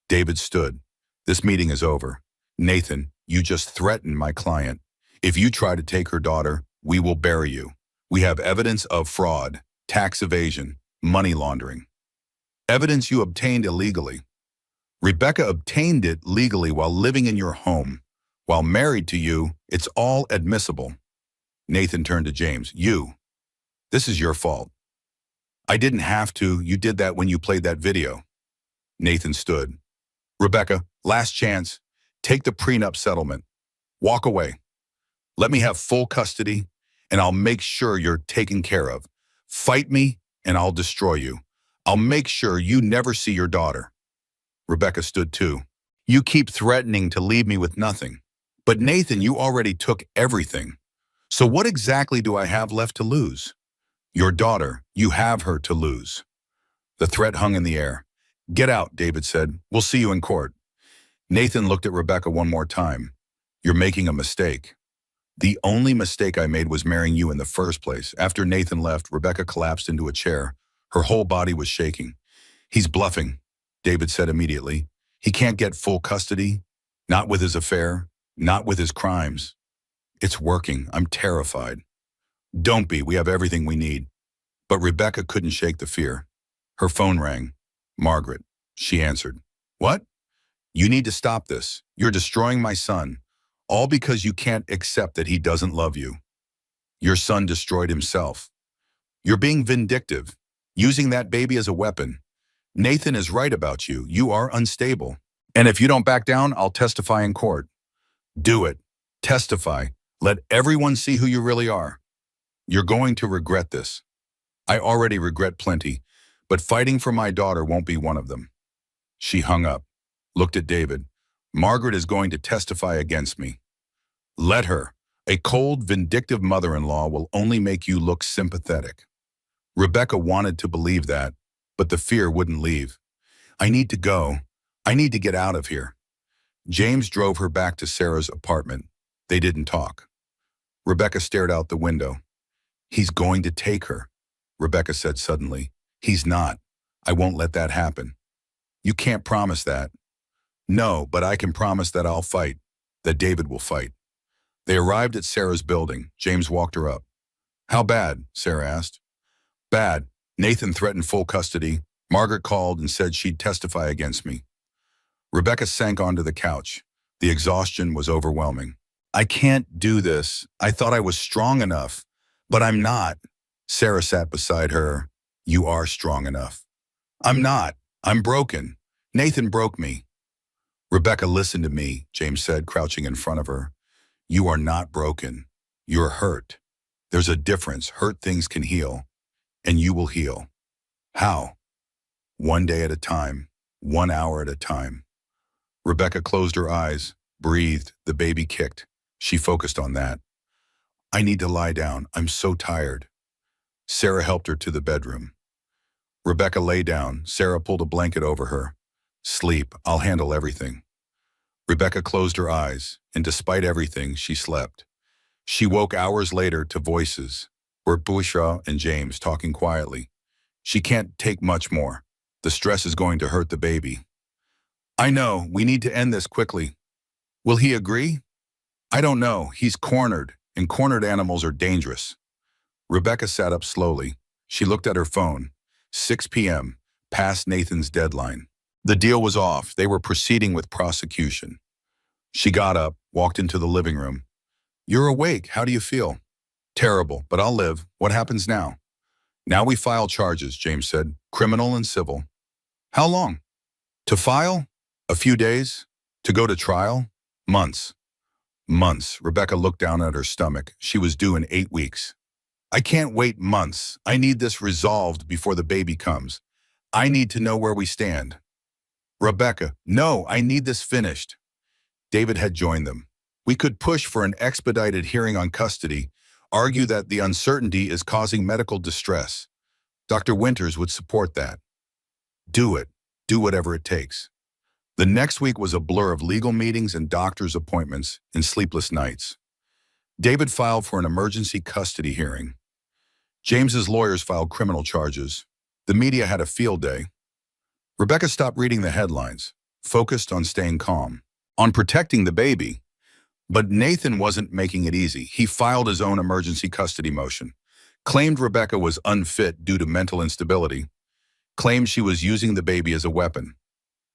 Speaker 1: David stood. This meeting is over. Nathan, you just threatened my client. If you try to take her daughter, we will bury you. We have evidence of fraud, tax evasion, money laundering. Evidence you obtained illegally. Rebecca obtained it legally while living in your home. While married to you, it's all admissible. Nathan turned to James. This is your fault. I didn't have to. You did that when you played that video. Nathan stood. Rebecca, last chance. Take the prenup settlement. Walk away. Let me have full custody, and I'll make sure you're taken care of. Fight me, and I'll destroy you. I'll make sure you never see your daughter. Rebecca stood too. You keep threatening to leave me with nothing. But Nathan, you already took everything. So what exactly do I have left to lose? Your daughter, you have her to lose. The threat hung in the air. Get out, David said. We'll see you in court. Nathan looked at Rebecca one more time. You're making a mistake. The only mistake I made was marrying you in the first place. After Nathan left, Rebecca collapsed into a chair. Her whole body was shaking. He's bluffing, David said immediately. He can't get full custody. Not with his affair. Not with his crimes. It's working. I'm terrified. Don't be. We have everything we need. But Rebecca couldn't shake the fear. Her phone rang. Margaret. She answered. What? You need to stop this. You're destroying my son. All because you can't accept that he doesn't love you. Your son destroyed himself. You're being vindictive, using that baby as a weapon. Nathan is right about you. You are unstable. And if you don't back down, I'll testify in court. Do it. Testify. Let everyone see who you really are. You're going to regret this. I already regret plenty, but fighting for my daughter won't be one of them. She hung up, looked at David. Margaret is going to testify against me. Let her. A cold, vindictive mother-in-law will only make you look sympathetic. Rebecca wanted to believe that, but the fear wouldn't leave. I need to go. I need to get out of here. James drove her back to Sarah's apartment. They didn't talk. Rebecca stared out the window. He's going to take her, Rebecca said suddenly. He's not. I won't let that happen. You can't promise that. No, but I can promise that I'll fight, that David will fight. They arrived at Sarah's building. James walked her up. How bad? Sarah asked. Bad. Nathan threatened full custody. Margaret called and said she'd testify against me. Rebecca sank onto the couch. The exhaustion was overwhelming. I can't do this. I thought I was strong enough, but I'm not. Sarah sat beside her. You are strong enough. I'm not. I'm broken. Nathan broke me. Rebecca, listen to me, James said, crouching in front of her. You are not broken. You're hurt. There's a difference. Hurt things can heal, and you will heal. How? One day at a time, 1 hour at a time. Rebecca closed her eyes, breathed, the baby kicked. She focused on that. I need to lie down. I'm so tired. Sarah helped her to the bedroom. Rebecca lay down. Sarah pulled a blanket over her. Sleep. I'll handle everything. Rebecca closed her eyes, and despite everything, she slept. She woke hours later to voices. Were Bushra and James talking quietly. She can't take much more. The stress is going to hurt the baby. I know. We need to end this quickly. Will he agree? I don't know. He's cornered, and cornered animals are dangerous. Rebecca sat up slowly. She looked at her phone. 6 p.m., past Nathan's deadline. The deal was off. They were proceeding with prosecution. She got up, walked into the living room. You're awake. How do you feel? Terrible, but I'll live. What happens now? Now we file charges, James said. Criminal and civil. How long? To file? A few days. To go to trial? Months. Months. Rebecca looked down at her stomach. She was due in 8 weeks. I can't wait months. I need this resolved before the baby comes. I need to know where we stand. Rebecca, no, I need this finished. David had joined them. We could push for an expedited hearing on custody, argue that the uncertainty is causing medical distress. Dr. Winters would support that. Do it. Do whatever it takes. The next week was a blur of legal meetings and doctor's appointments and sleepless nights. David filed for an emergency custody hearing. James's lawyers filed criminal charges. The media had a field day. Rebecca stopped reading the headlines, focused on staying calm, on protecting the baby. But Nathan wasn't making it easy. He filed his own emergency custody motion, claimed Rebecca was unfit due to mental instability, claimed she was using the baby as a weapon.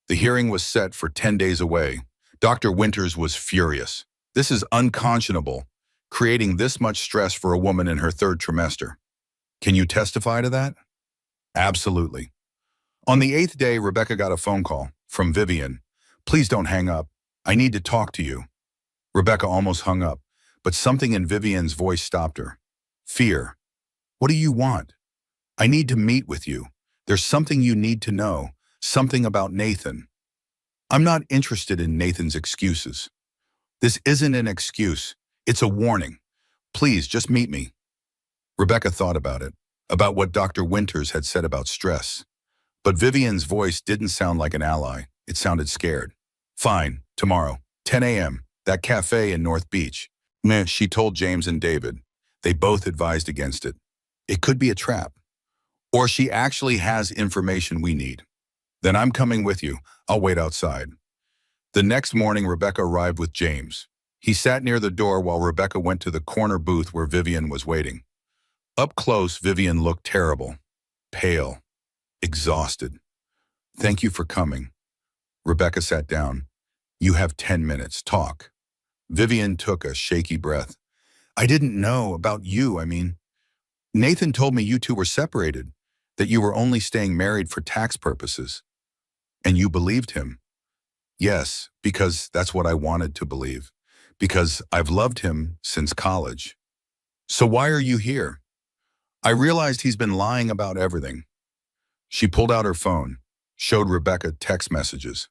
Speaker 1: The hearing was set for 10 days away. Dr. Winters was furious. This is unconscionable, creating this much stress for a woman in her 3rd trimester. Can you testify to that? Absolutely. On the 8th day, Rebecca got a phone call from Vivian. Please don't hang up. I need to talk to you. Rebecca almost hung up, but something in Vivian's voice stopped her. Fear. What do you want? I need to meet with you. There's something you need to know, something about Nathan. I'm not interested in Nathan's excuses. This isn't an excuse. It's a warning. Please, just meet me. Rebecca thought about it, about what Dr. Winters had said about stress. But Vivian's voice didn't sound like an ally. It sounded scared. Fine, tomorrow, 10 a.m., that cafe in North Beach. Meh, she told James and David. They both advised against it. It could be a trap. Or she actually has information we need. Then I'm coming with you. I'll wait outside. The next morning, Rebecca arrived with James. He sat near the door while Rebecca went to the corner booth where Vivian was waiting. Up close, Vivian looked terrible, pale, exhausted. Thank you for coming. Rebecca sat down. You have 10 minutes. Talk. Vivian took a shaky breath. I didn't know about you, Nathan told me you two were separated, that you were only staying married for tax purposes. And you believed him? Yes, because that's what I wanted to believe. Because I've loved him since college. So why are you here? I realized he's been lying about everything. She pulled out her phone, showed Rebecca text messages.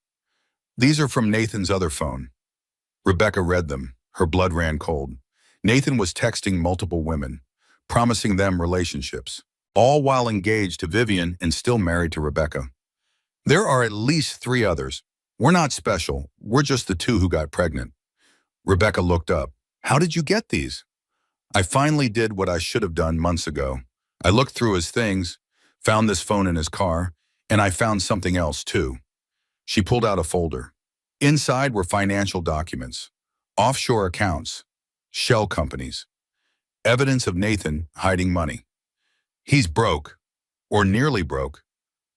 Speaker 1: These are from Nathan's other phone. Rebecca read them. Her blood ran cold. Nathan was texting multiple women, promising them relationships, all while engaged to Vivian and still married to Rebecca. There are at least 3 others. We're not special. We're just the 2 who got pregnant. Rebecca looked up. How did you get these? I finally did what I should have done months ago. I looked through his things, found this phone in his car, and I found something else too. She pulled out a folder. Inside were financial documents, offshore accounts, shell companies, evidence of Nathan hiding money. He's broke, or nearly broke.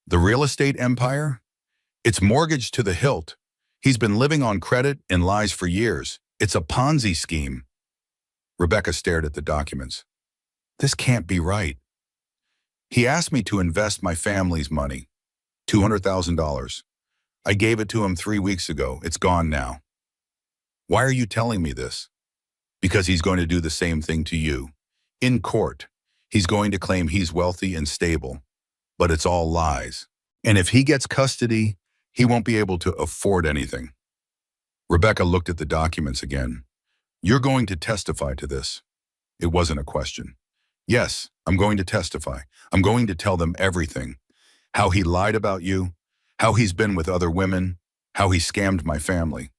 Speaker 1: The real estate empire? It's mortgaged to the hilt. He's been living on credit and lies for years. It's a Ponzi scheme. Rebecca stared at the documents. This can't be right. He asked me to invest my family's money, $200,000. I gave it to him 3 weeks ago. It's gone now. Why are you telling me this? Because he's going to do the same thing to you. In court, he's going to claim he's wealthy and stable, but it's all lies. And if he gets custody, he won't be able to afford anything. Rebecca looked at the documents again. You're going to testify to this. It wasn't a question. Yes, I'm going to testify. I'm going to tell them everything. How he lied about you, how he's been with other women, how he scammed my family.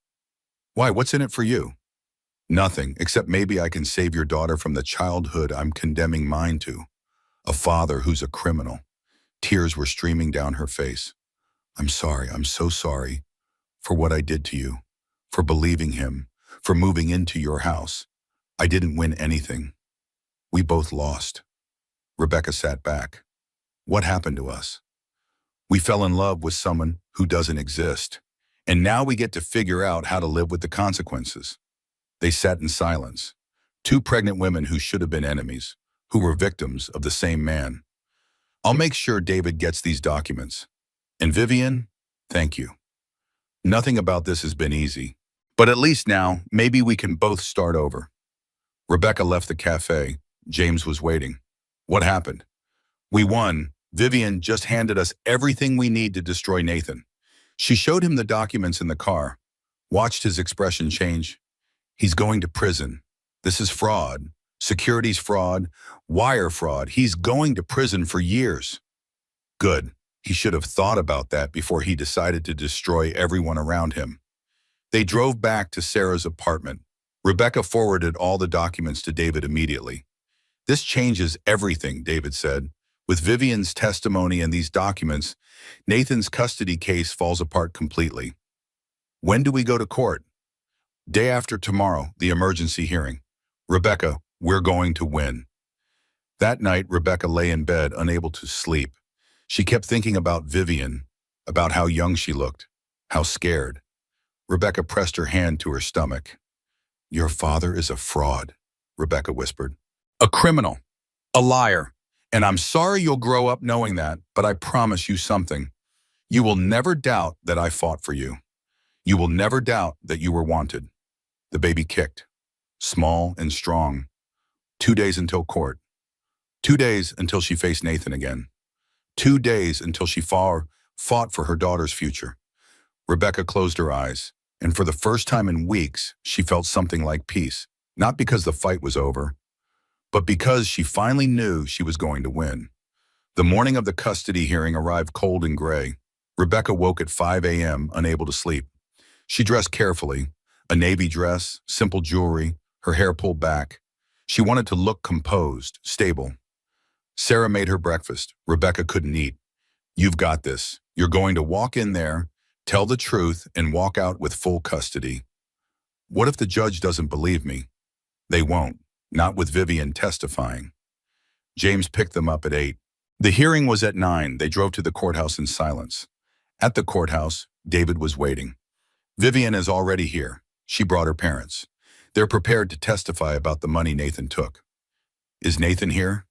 Speaker 1: Why, what's in it for you? Nothing, except maybe I can save your daughter from the childhood I'm condemning mine to. A father who's a criminal. Tears were streaming down her face. I'm sorry, I'm so sorry for what I did to you, for believing him, for moving into your house. I didn't win anything. We both lost. Rebecca sat back. What happened to us? We fell in love with someone who doesn't exist, and now we get to figure out how to live with the consequences. They sat in silence. Two pregnant women who should have been enemies, who were victims of the same man. I'll make sure David gets these documents. And Vivian, thank you. Nothing about this has been easy, but at least now, maybe we can both start over. Rebecca left the cafe. James was waiting. What happened? We won. Vivian just handed us everything we need to destroy Nathan. She showed him the documents in the car, watched his expression change. He's going to prison. This is fraud. Securities fraud, wire fraud. He's going to prison for years. Good. He should have thought about that before he decided to destroy everyone around him. They drove back to Sarah's apartment. Rebecca forwarded all the documents to David immediately. This changes everything, David said. With Vivian's testimony and these documents, Nathan's custody case falls apart completely. When do we go to court? Day after tomorrow, the emergency hearing. Rebecca, we're going to win. That night, Rebecca lay in bed, unable to sleep. She kept thinking about Vivian, about how young she looked, how scared. Rebecca pressed her hand to her stomach. Your father is a fraud, Rebecca whispered. A criminal, a liar. And I'm sorry you'll grow up knowing that, but I promise you something. You will never doubt that I fought for you. You will never doubt that you were wanted. The baby kicked, small and strong. 2 days until court. 2 days until she faced Nathan again. 2 days until she fought for her daughter's future. Rebecca closed her eyes, and for the first time in weeks, she felt something like peace. Not because the fight was over, but because she finally knew she was going to win. The morning of the custody hearing arrived cold and gray. Rebecca woke at 5 a.m., unable to sleep. She dressed carefully, a navy dress, simple jewelry, her hair pulled back. She wanted to look composed, stable. Sarah made her breakfast. Rebecca couldn't eat. You've got this. You're going to walk in there, tell the truth, and walk out with full custody. What if the judge doesn't believe me? They won't. Not with Vivian testifying. James picked them up at 8. The hearing was at 9. They drove to the courthouse in silence. At the courthouse, David was waiting. Vivian is already here. She brought her parents. They're prepared to testify about the money Nathan took. Is Nathan here?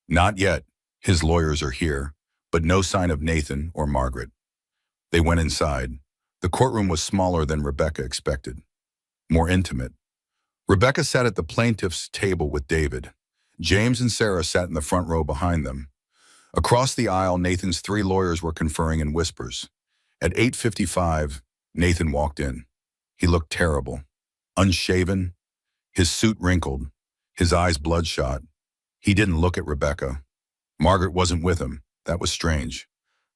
Speaker 1: Not yet. His lawyers are here, but no sign of Nathan or Margaret. They went inside. The courtroom was smaller than Rebecca expected. More intimate. Rebecca sat at the plaintiff's table with David. James and Sarah sat in the front row behind them. Across the aisle, Nathan's 3 lawyers were conferring in whispers. At 8:55, Nathan walked in. He looked terrible. Unshaven, his suit wrinkled, his eyes bloodshot. He didn't look at Rebecca. Margaret wasn't with him. That was strange.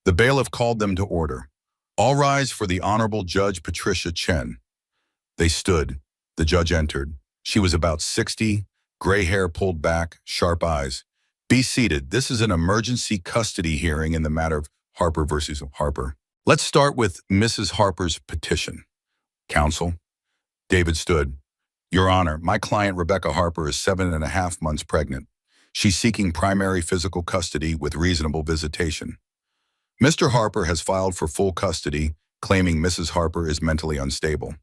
Speaker 1: The bailiff called them to order. All rise for the Honorable Judge Patricia Chen. They stood. The judge entered. She was about 60, gray hair pulled back, sharp eyes. Be seated. This is an emergency custody hearing in the matter of Harper versus Harper. Let's start with Mrs. Harper's petition. Counsel. David stood. Your Honor, my client Rebecca Harper is 7.5 months pregnant. She's seeking primary physical custody with reasonable visitation. Mr. Harper has filed for full custody, claiming Mrs. Harper is mentally unstable.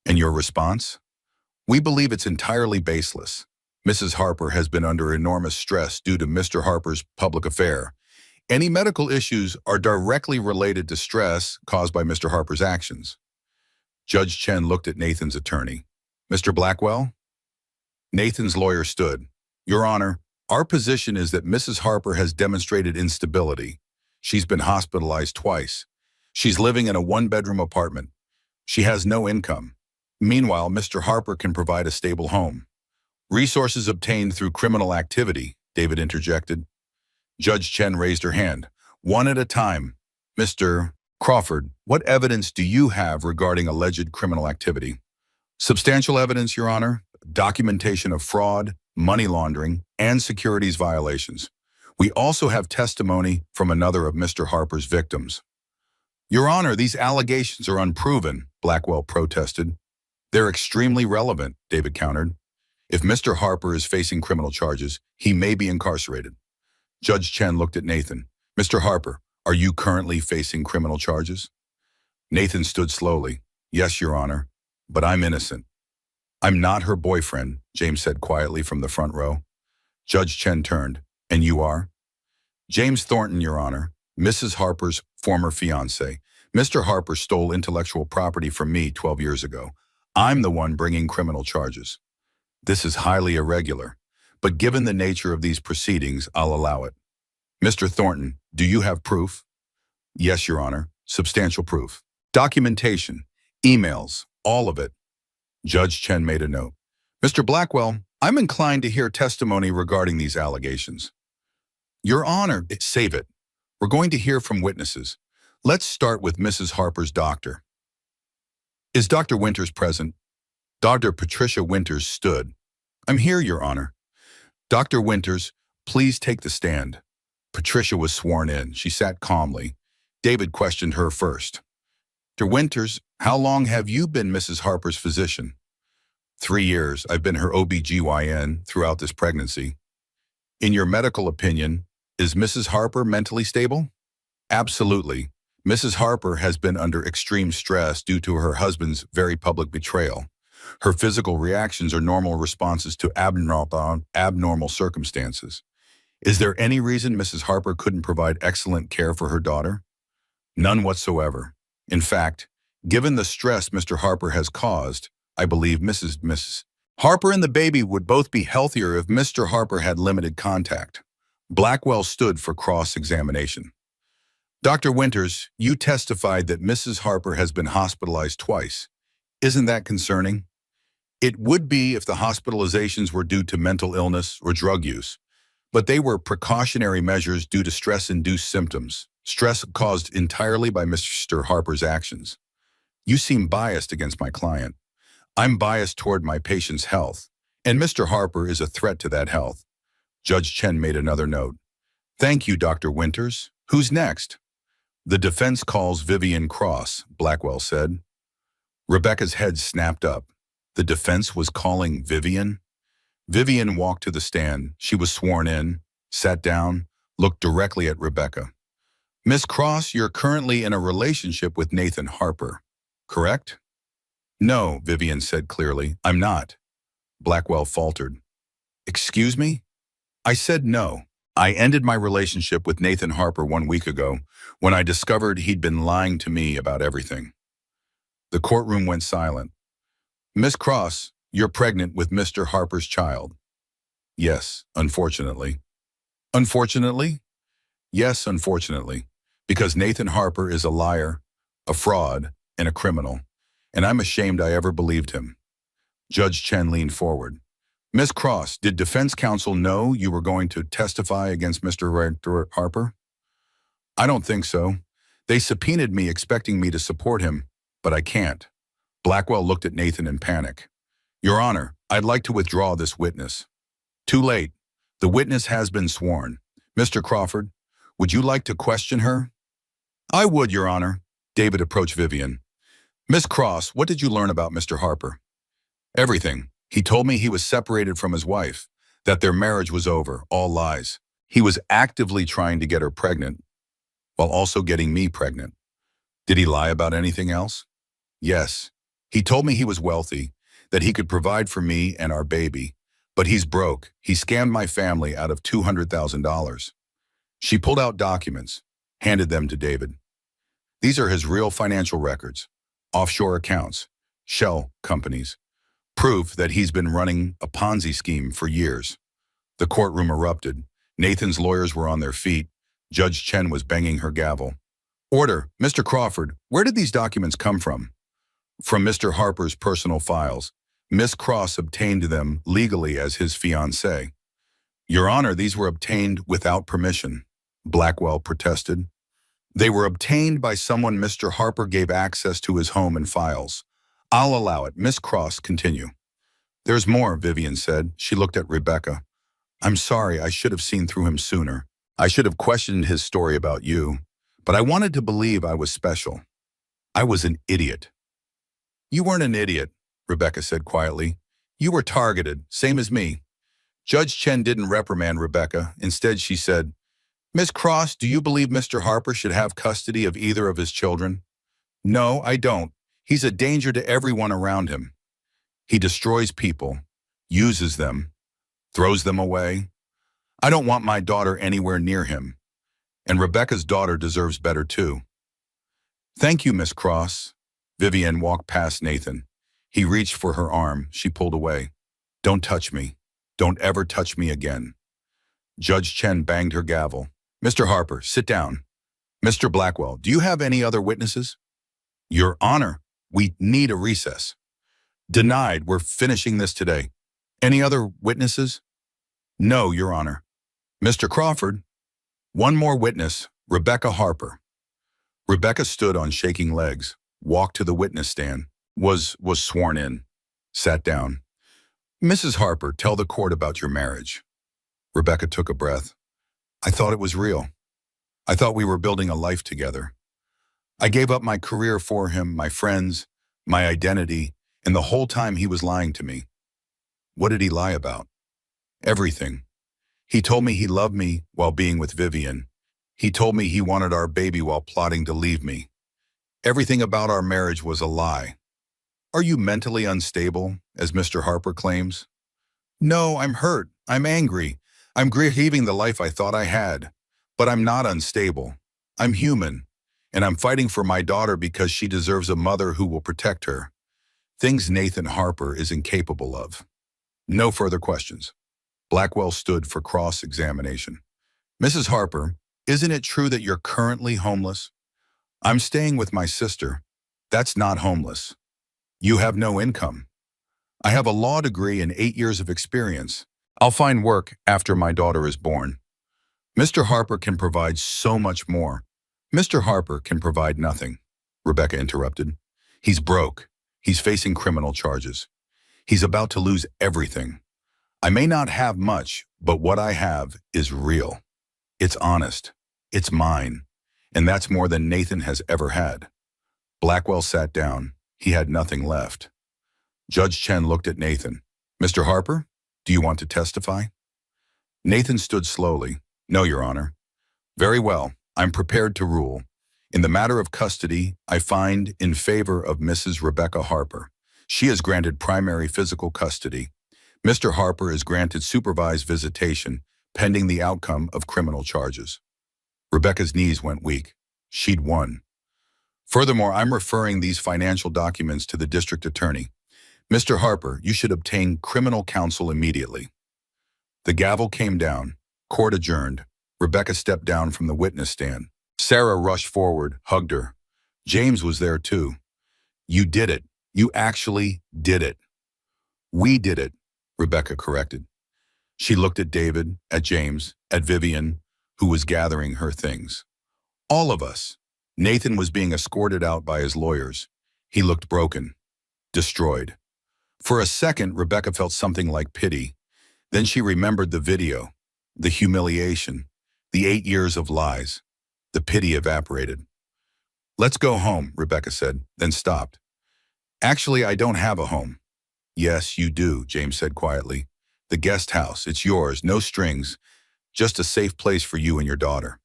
Speaker 1: And your response? We believe it's entirely baseless. Mrs. Harper has been under enormous stress due to Mr. Harper's public affair. Any medical issues are directly related to stress caused by Mr. Harper's actions. Judge Chen looked at Nathan's attorney. Mr. Blackwell? Nathan's lawyer stood. Your Honor, our position is that Mrs. Harper has demonstrated instability. She's been hospitalized twice. She's living in a one-bedroom apartment. She has no income. Meanwhile, Mr. Harper can provide a stable home. Resources obtained through criminal activity, David interjected. Judge Chen raised her hand. One at a time. Mr. Crawford, what evidence do you have regarding alleged criminal activity? Substantial evidence, Your Honor. Documentation of fraud, money laundering, and securities violations. We also have testimony from another of Mr. Harper's victims. Your Honor, these allegations are unproven, Blackwell protested. They're extremely relevant, David countered. If Mr. Harper is facing criminal charges, he may be incarcerated. Judge Chen looked at Nathan. Mr. Harper, are you currently facing criminal charges? Nathan stood slowly. Yes, Your Honor, but I'm innocent. I'm not her boyfriend, James said quietly from the front row. Judge Chen turned. And you are? James Thornton, Your Honor, Mrs. Harper's former fiancé. Mr. Harper stole intellectual property from me 12 years ago. I'm the one bringing criminal charges. This is highly irregular, but given the nature of these proceedings, I'll allow it. Mr. Thornton, do you have proof? Yes, Your Honor, substantial proof. Documentation, emails, all of it. Judge Chen made a note. Mr. Blackwell, I'm inclined to hear testimony regarding these allegations. Your Honor, save it. We're going to hear from witnesses. Let's start with Mrs. Harper's doctor. Is Dr. Winters present? Dr. Patricia Winters stood. I'm here, Your Honor. Dr. Winters, please take the stand. Patricia was sworn in. She sat calmly. David questioned her first. Dr. Winters, how long have you been Mrs. Harper's physician? 3 years. I've been her OB/GYN throughout this pregnancy. In your medical opinion, is Mrs. Harper mentally stable? Absolutely. Mrs. Harper has been under extreme stress due to her husband's very public betrayal. Her physical reactions are normal responses to abnormal circumstances. Is there any reason Mrs. Harper couldn't provide excellent care for her daughter? None whatsoever. In fact, given the stress Mr. Harper has caused, I believe Mrs. Harper and the baby would both be healthier if Mr. Harper had limited contact. Blackwell stood for cross-examination. Dr. Winters, you testified that Mrs. Harper has been hospitalized twice. Isn't that concerning? It would be if the hospitalizations were due to mental illness or drug use, but they were precautionary measures due to stress-induced symptoms, stress caused entirely by Mr. Harper's actions. You seem biased against my client. I'm biased toward my patient's health, and Mr. Harper is a threat to that health. Judge Chen made another note. Thank you, Dr. Winters. Who's next? The defense calls Vivian Cross, Blackwell said. Rebecca's head snapped up. The defense was calling Vivian? Vivian walked to the stand. She was sworn in, sat down, looked directly at Rebecca. Miss Cross, you're currently in a relationship with Nathan Harper, correct? No, Vivian said clearly. I'm not. Blackwell faltered. Excuse me? I said no. I ended my relationship with Nathan Harper 1 week ago when I discovered he'd been lying to me about everything. The courtroom went silent. Miss Cross, you're pregnant with Mr. Harper's child. Yes, unfortunately. Unfortunately? Yes, unfortunately. Because Nathan Harper is a liar, a fraud, and a criminal. And I'm ashamed I ever believed him. Judge Chen leaned forward. Miss Cross, did defense counsel know you were going to testify against Mr. Harper? I don't think so. They subpoenaed me expecting me to support him, but I can't. Blackwell looked at Nathan in panic. Your Honor, I'd like to withdraw this witness. Too late. The witness has been sworn. Mr. Crawford, would you like to question her? I would, Your Honor. David approached Vivian. Miss Cross, what did you learn about Mr. Harper? Everything. He told me he was separated from his wife, that their marriage was over, all lies. He was actively trying to get her pregnant, while also getting me pregnant. Did he lie about anything else? Yes. He told me he was wealthy, that he could provide for me and our baby, but he's broke. He scammed my family out of $200,000. She pulled out documents, handed them to David. These are his real financial records, offshore accounts, shell companies, proof that he's been running a Ponzi scheme for years. The courtroom erupted. Nathan's lawyers were on their feet. Judge Chen was banging her gavel. Order, Mr. Crawford, where did these documents come from? From Mr. Harper's personal files. Miss Cross obtained them legally as his fiancée. Your Honor, these were obtained without permission, Blackwell protested. They were obtained by someone Mr. Harper gave access to his home and files. I'll allow it. Miss Cross, continue. There's more, Vivian said. She looked at Rebecca. I'm sorry, I should have seen through him sooner. I should have questioned his story about you, but I wanted to believe I was special. I was an idiot. You weren't an idiot, Rebecca said quietly. You were targeted, same as me. Judge Chen didn't reprimand Rebecca. Instead, she said, Miss Cross, do you believe Mr. Harper should have custody of either of his children? No, I don't. He's a danger to everyone around him. He destroys people, uses them, throws them away. I don't want my daughter anywhere near him. And Rebecca's daughter deserves better too. Thank you, Miss Cross. Vivian walked past Nathan. He reached for her arm. She pulled away. Don't touch me. Don't ever touch me again. Judge Chen banged her gavel. Mr. Harper, sit down. Mr. Blackwell, do you have any other witnesses? Your Honor, we need a recess. Denied, we're finishing this today. Any other witnesses? No, Your Honor. Mr. Crawford, one more witness, Rebecca Harper. Rebecca stood on shaking legs, walked to the witness stand, was sworn in, sat down. Mrs. Harper, tell the court about your marriage. Rebecca took a breath. I thought it was real. I thought we were building a life together. I gave up my career for him, my friends, my identity, and the whole time he was lying to me. What did he lie about? Everything. He told me he loved me while being with Vivian. He told me he wanted our baby while plotting to leave me. Everything about our marriage was a lie. Are you mentally unstable, as Mr. Harper claims? No, I'm hurt. I'm angry. I'm grieving the life I thought I had. But I'm not unstable. I'm human. And I'm fighting for my daughter because she deserves a mother who will protect her. Things Nathan Harper is incapable of. No further questions. Blackwell stood for cross-examination. Mrs. Harper, isn't it true that you're currently homeless? I'm staying with my sister. That's not homeless. You have no income. I have a law degree and 8 years of experience. I'll find work after my daughter is born. Mr. Harper can provide so much more. Mr. Harper can provide nothing, Rebecca interrupted. He's broke. He's facing criminal charges. He's about to lose everything. I may not have much, but what I have is real. It's honest. It's mine. And that's more than Nathan has ever had. Blackwell sat down. He had nothing left. Judge Chen looked at Nathan. Mr. Harper, do you want to testify? Nathan stood slowly. No, Your Honor. Very well. I'm prepared to rule. In the matter of custody, I find in favor of Mrs. Rebecca Harper. She is granted primary physical custody. Mr. Harper is granted supervised visitation, pending the outcome of criminal charges. Rebecca's knees went weak. She'd won. Furthermore, I'm referring these financial documents to the district attorney. Mr. Harper, you should obtain criminal counsel immediately. The gavel came down. Court adjourned. Rebecca stepped down from the witness stand. Sarah rushed forward, hugged her. James was there too. You did it. You actually did it. We did it, Rebecca corrected. She looked at David, at James, at Vivian, who was gathering her things. All of us. Nathan was being escorted out by his lawyers. He looked broken, destroyed. For a second, Rebecca felt something like pity. Then she remembered the video, the humiliation, the 8 years of lies. The pity evaporated. Let's go home, Rebecca said, then stopped. Actually, I don't have a home. Yes, you do, James said quietly. The guest house, it's yours, no strings, just a safe place for you and your daughter.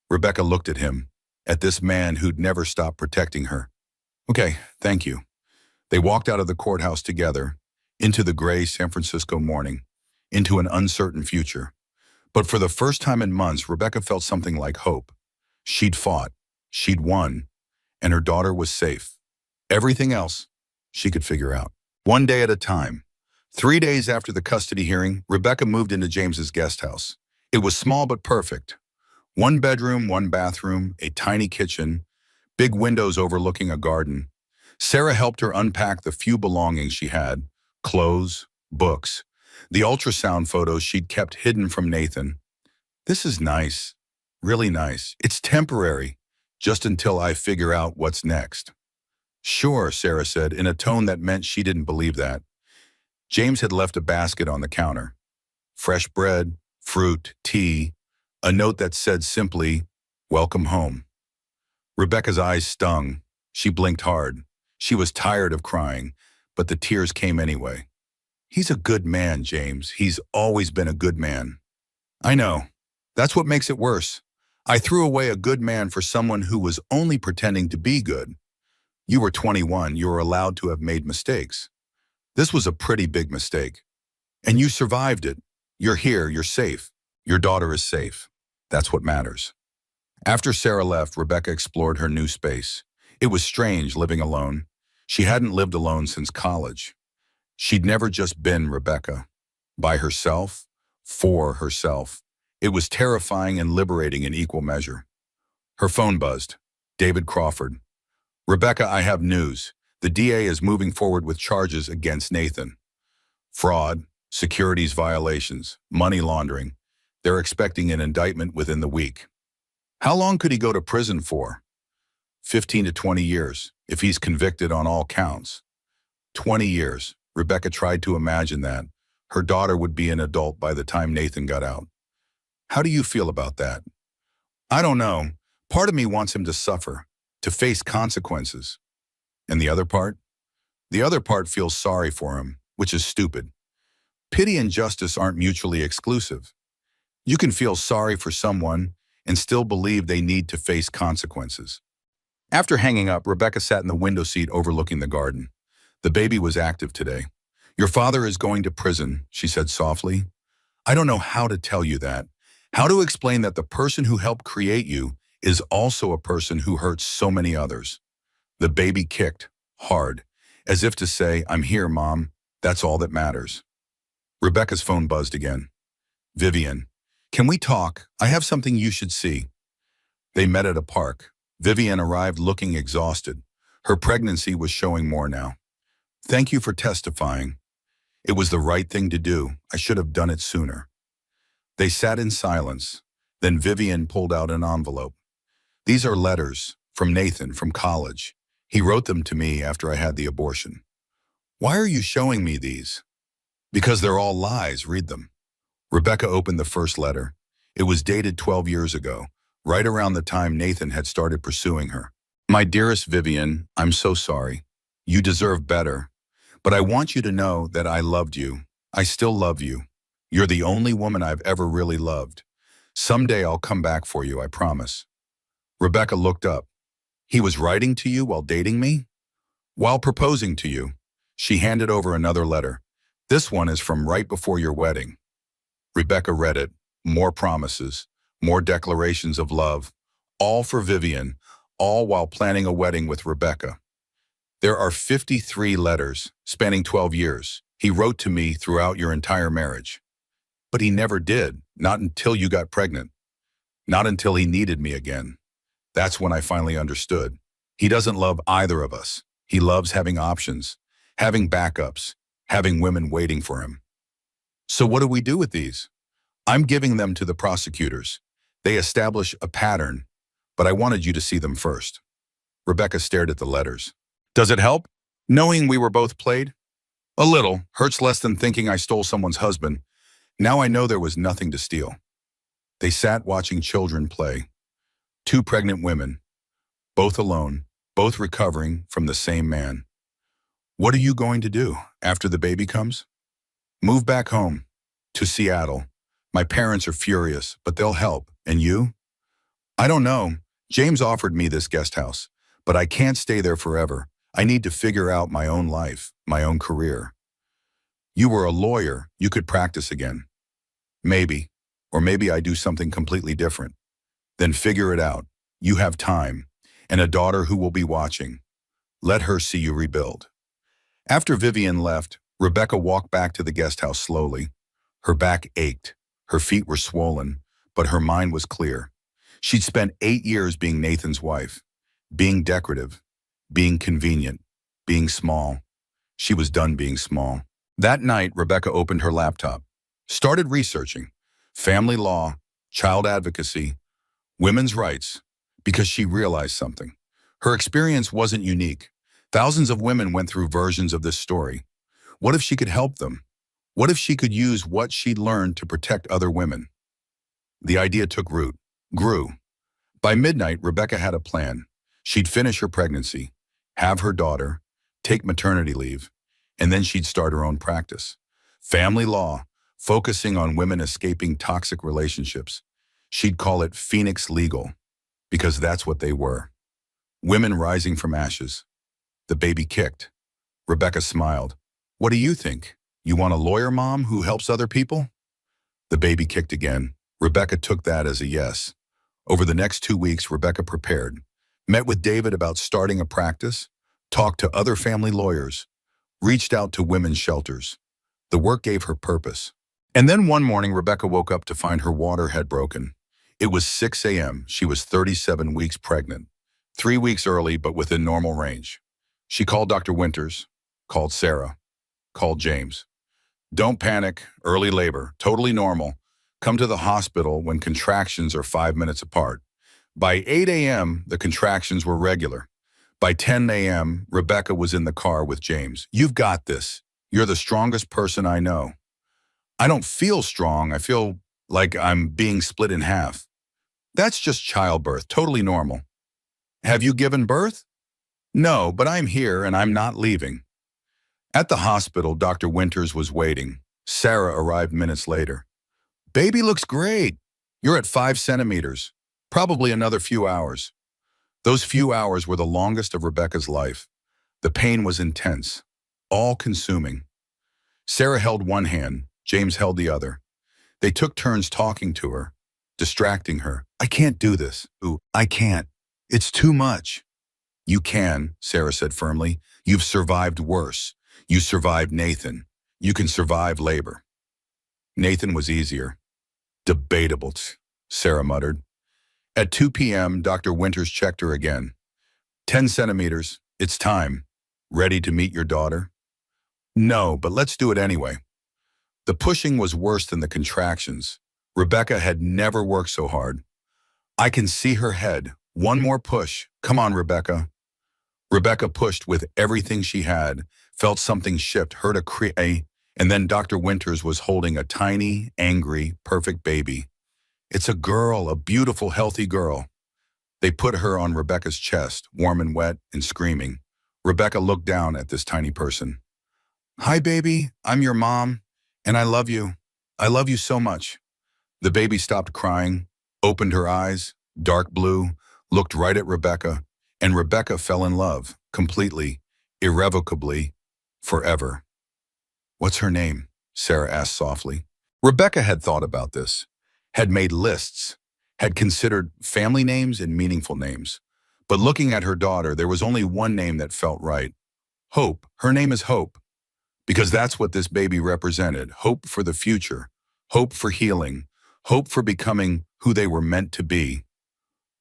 Speaker 1: Rebecca looked at him, at this man who'd never stopped protecting her. Okay, thank you. They walked out of the courthouse together, into the gray San Francisco morning, into an uncertain future. But for the first time in months, Rebecca felt something like hope. She'd fought, she'd won, and her daughter was safe. Everything else, she could figure out. One day at a time. 3 days after the custody hearing, Rebecca moved into James's guest house. It was small but perfect. 1 bedroom, 1 bathroom, a tiny kitchen, big windows overlooking a garden. Sarah helped her unpack the few belongings she had, clothes, books, the ultrasound photos she'd kept hidden from Nathan. This is nice, really nice. It's temporary, just until I figure out what's next. Sure, Sarah said, in a tone that meant she didn't believe that. James had left a basket on the counter. Fresh bread, fruit, tea, a note that said simply, "Welcome home." Rebecca's eyes stung. She blinked hard. She was tired of crying, but the tears came anyway. He's a good man, James. He's always been a good man. I know. That's what makes it worse. I threw away a good man for someone who was only pretending to be good. You were 21. You were allowed to have made mistakes. This was a pretty big mistake. And you survived it. You're here. You're safe. Your daughter is safe. That's what matters. After Sarah left, Rebecca explored her new space. It was strange living alone. She hadn't lived alone since college. She'd never just been Rebecca. By herself, for herself. It was terrifying and liberating in equal measure. Her phone buzzed. David Crawford. Rebecca, I have news. The DA is moving forward with charges against Nathan. Fraud, securities violations, money laundering. They're expecting an indictment within the week. How long could he go to prison for? 15 to 20 years, if he's convicted on all counts. 20 years. Rebecca tried to imagine that. Her daughter would be an adult by the time Nathan got out. How do you feel about that? I don't know. Part of me wants him to suffer, to face consequences. And the other part? The other part feels sorry for him, which is stupid. Pity and justice aren't mutually exclusive. You can feel sorry for someone and still believe they need to face consequences. After hanging up, Rebecca sat in the window seat overlooking the garden. The baby was active today. Your father is going to prison, she said softly. I don't know how to tell you that. How to explain that the person who helped create you is also a person who hurts so many others. The baby kicked, hard, as if to say, I'm here, Mom. That's all that matters. Rebecca's phone buzzed again. Vivian, can we talk? I have something you should see. They met at a park. Vivian arrived looking exhausted. Her pregnancy was showing more now. Thank you for testifying. It was the right thing to do. I should have done it sooner. They sat in silence. Then Vivian pulled out an envelope. These are letters from Nathan from college. He wrote them to me after I had the abortion. Why are you showing me these? Because they're all lies. Read them. Rebecca opened the first letter. It was dated 12 years ago, right around the time Nathan had started pursuing her. My dearest Vivian, I'm so sorry. You deserve better. But I want you to know that I loved you. I still love you. You're the only woman I've ever really loved. Someday I'll come back for you, I promise. Rebecca looked up. He was writing to you while dating me? While proposing to you. She handed over another letter. This one is from right before your wedding. Rebecca read it. More promises, more declarations of love, all for Vivian, all while planning a wedding with Rebecca. There are 53 letters, spanning 12 years. He wrote to me throughout your entire marriage. But he never did, not until you got pregnant. Not until he needed me again. That's when I finally understood. He doesn't love either of us. He loves having options, having backups, having women waiting for him. So what do we do with these? I'm giving them to the prosecutors. They establish a pattern, but I wanted you to see them first. Rebecca stared at the letters. Does it help, knowing we were both played? A little. Hurts less than thinking I stole someone's husband. Now I know there was nothing to steal. They sat watching children play. 2 pregnant women. both alone, both recovering from the same man. What are you going to do after the baby comes? Move back home to Seattle. My parents are furious, but they'll help. And you? I don't know. James offered me this guest house, but I can't stay there forever. I need to figure out my own life, my own career. You were a lawyer. You could practice again. Maybe. Or maybe I do something completely different. Then figure it out. You have time, and a daughter who will be watching. Let her see you rebuild. After Vivian left, Rebecca walked back to the guest house slowly. Her back ached, her feet were swollen, but her mind was clear. She'd spent 8 years being Nathan's wife, being decorative, being convenient, being small. She was done being small. That night, Rebecca opened her laptop, started researching family law, child advocacy, women's rights, because she realized something. Her experience wasn't unique. Thousands of women went through versions of this story. What if she could help them? What if she could use what she'd learned to protect other women? The idea took root, grew. By midnight, Rebecca had a plan. She'd finish her pregnancy, have her daughter, take maternity leave, and then she'd start her own practice. Family law, focusing on women escaping toxic relationships. She'd call it Phoenix Legal, because that's what they were. Women rising from ashes. The baby kicked. Rebecca smiled. What do you think? You want a lawyer mom who helps other people? The baby kicked again. Rebecca took that as a yes. Over the next 2 weeks, Rebecca prepared, met with David about starting a practice, talked to other family lawyers, reached out to women's shelters. The work gave her purpose. And then one morning, Rebecca woke up to find her water had broken. It was 6 a.m. She was 37 weeks pregnant, 3 weeks early, but within normal range. She called Dr. Winters, called Sarah, called James. Don't panic, early labor, totally normal. Come to the hospital when contractions are 5 minutes apart. By 8 a.m., the contractions were regular. By 10 a.m., Rebecca was in the car with James. You've got this. You're the strongest person I know. I don't feel strong. I feel like I'm being split in half. That's just childbirth, totally normal. Have you given birth? No, but I'm here and I'm not leaving. At the hospital, Dr. Winters was waiting. Sarah arrived minutes later. Baby looks great. You're at 5 centimeters. Probably another few hours. Those few hours were the longest of Rebecca's life. The pain was intense, all-consuming. Sarah held one hand, James held the other. They took turns talking to her, distracting her. I can't do this. Ooh, I can't. It's too much. You can, Sarah said firmly. You've survived worse. You survived Nathan. You can survive labor. Nathan was easier. Debatable, Sarah muttered. At 2 p.m., Dr. Winters checked her again. 10 centimeters. It's time. Ready to meet your daughter? No, but let's do it anyway. The pushing was worse than the contractions. Rebecca had never worked so hard. I can see her head. One more push. Come on, Rebecca. Rebecca pushed with everything she had, felt something shift, heard a cry, and then Dr. Winters was holding a tiny, angry, perfect baby. It's a girl, a beautiful, healthy girl. They put her on Rebecca's chest, warm and wet and screaming. Rebecca looked down at this tiny person. Hi, baby. I'm your mom, and I love you. I love you so much. The baby stopped crying, opened her eyes, dark blue, looked right at Rebecca, and Rebecca fell in love, completely, irrevocably, forever. What's her name? Sarah asked softly. Rebecca had thought about this, had made lists, had considered family names and meaningful names. But looking at her daughter, there was only one name that felt right. Hope. Her name is Hope. Because that's what this baby represented. Hope for the future. Hope for healing. Hope for becoming who they were meant to be.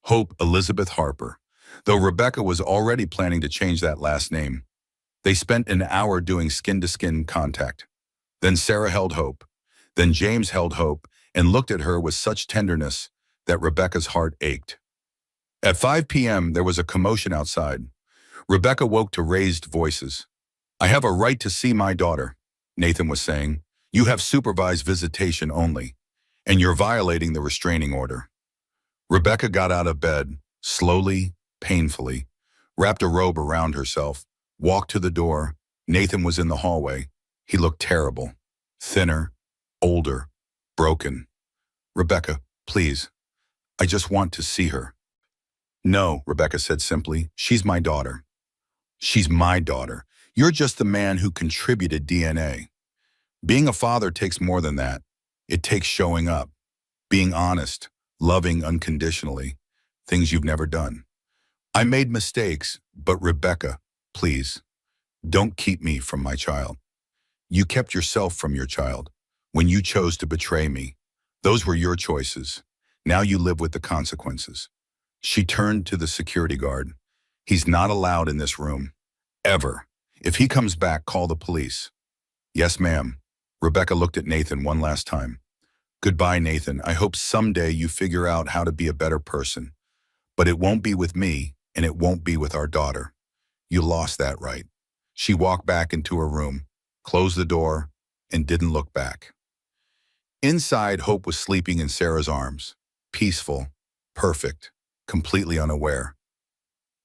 Speaker 1: Hope Elizabeth Harper. Though Rebecca was already planning to change that last name. They spent an hour doing skin-to-skin contact. Then Sarah held Hope. Then James held Hope and looked at her with such tenderness that Rebecca's heart ached. At 5 p.m., there was a commotion outside. Rebecca woke to raised voices. I have a right to see my daughter, Nathan was saying. You have supervised visitation only, and you're violating the restraining order. Rebecca got out of bed, slowly, painfully, wrapped a robe around herself, walked to the door. Nathan was in the hallway. He looked terrible. Thinner, older, broken. "Rebecca, please. I just want to see her." "No," Rebecca said simply. "She's my daughter." "She's my daughter. You're just the man who contributed DNA. Being a father takes more than that. It takes showing up, being honest, loving unconditionally, things you've never done. I made mistakes, but Rebecca, please, don't keep me from my child. You kept yourself from your child when you chose to betray me. Those were your choices. Now you live with the consequences." She turned to the security guard. "He's not allowed in this room. Ever. If he comes back, call the police." "Yes, ma'am." Rebecca looked at Nathan one last time. "Goodbye, Nathan. I hope someday you figure out how to be a better person. But it won't be with me, and it won't be with our daughter. You lost that right." She walked back into her room, closed the door, and didn't look back. Inside, Hope was sleeping in Sarah's arms. Peaceful, perfect, completely unaware.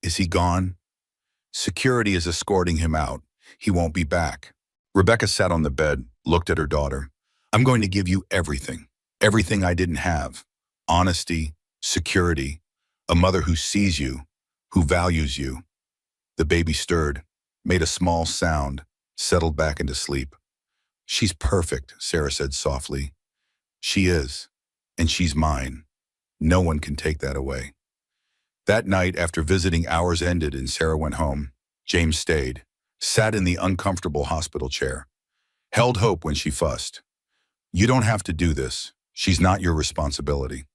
Speaker 1: Is he gone? Security is escorting him out. He won't be back. Rebecca sat on the bed, looked at her daughter. "I'm going to give you everything. Everything I didn't have. Honesty, security, a mother who sees you, who values you." The baby stirred, made a small sound, settled back into sleep. "She's perfect," Sarah said softly. "She is, and she's mine. No one can take that away." That night, after visiting hours ended and Sarah went home, James stayed, sat in the uncomfortable hospital chair, held Hope when she fussed. "You don't have to do this. She's not your responsibility."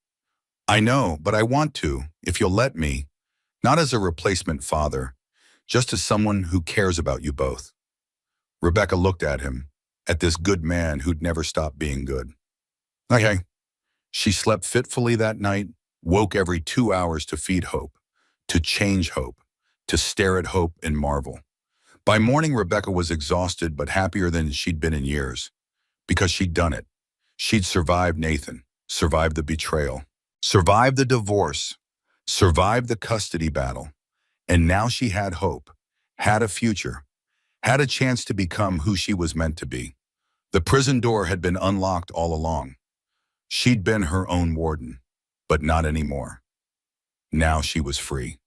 Speaker 1: "I know, but I want to, if you'll let me. Not as a replacement father, just as someone who cares about you both." Rebecca looked at him, at this good man who'd never stopped being good. "Okay." She slept fitfully that night, woke every 2 hours to feed Hope, to change Hope, to stare at Hope and marvel. By morning, Rebecca was exhausted but happier than she'd been in years, because she'd done it. She'd survived Nathan, survived the betrayal, survived the divorce, survived the custody battle, and now she had hope, had a future, had a chance to become who she was meant to be. The prison door had been unlocked all along. She'd been her own warden, but not anymore. Now she was free.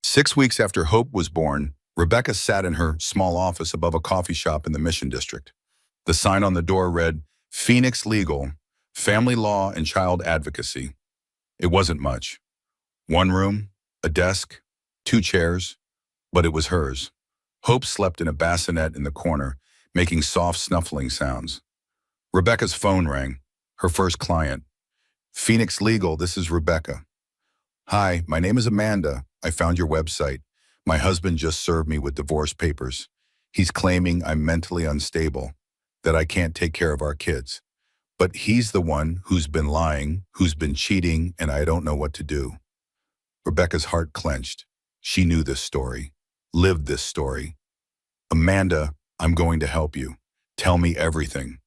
Speaker 1: 6 weeks after Hope was born, Rebecca sat in her small office above a coffee shop in the Mission District. The sign on the door read, "Phoenix Legal, Family Law and Child Advocacy." It wasn't much. One room, a desk, 2 chairs, but it was hers. Hope slept in a bassinet in the corner, making soft snuffling sounds. Rebecca's phone rang, her first client. "Phoenix Legal, this is Rebecca." "Hi, my name is Amanda. I found your website. My husband just served me with divorce papers. He's claiming I'm mentally unstable, that I can't take care of our kids. But he's the one who's been lying, who's been cheating, and I don't know what to do." Rebecca's heart clenched. She knew this story, lived this story. "Amanda, I'm going to help you. Tell me everything."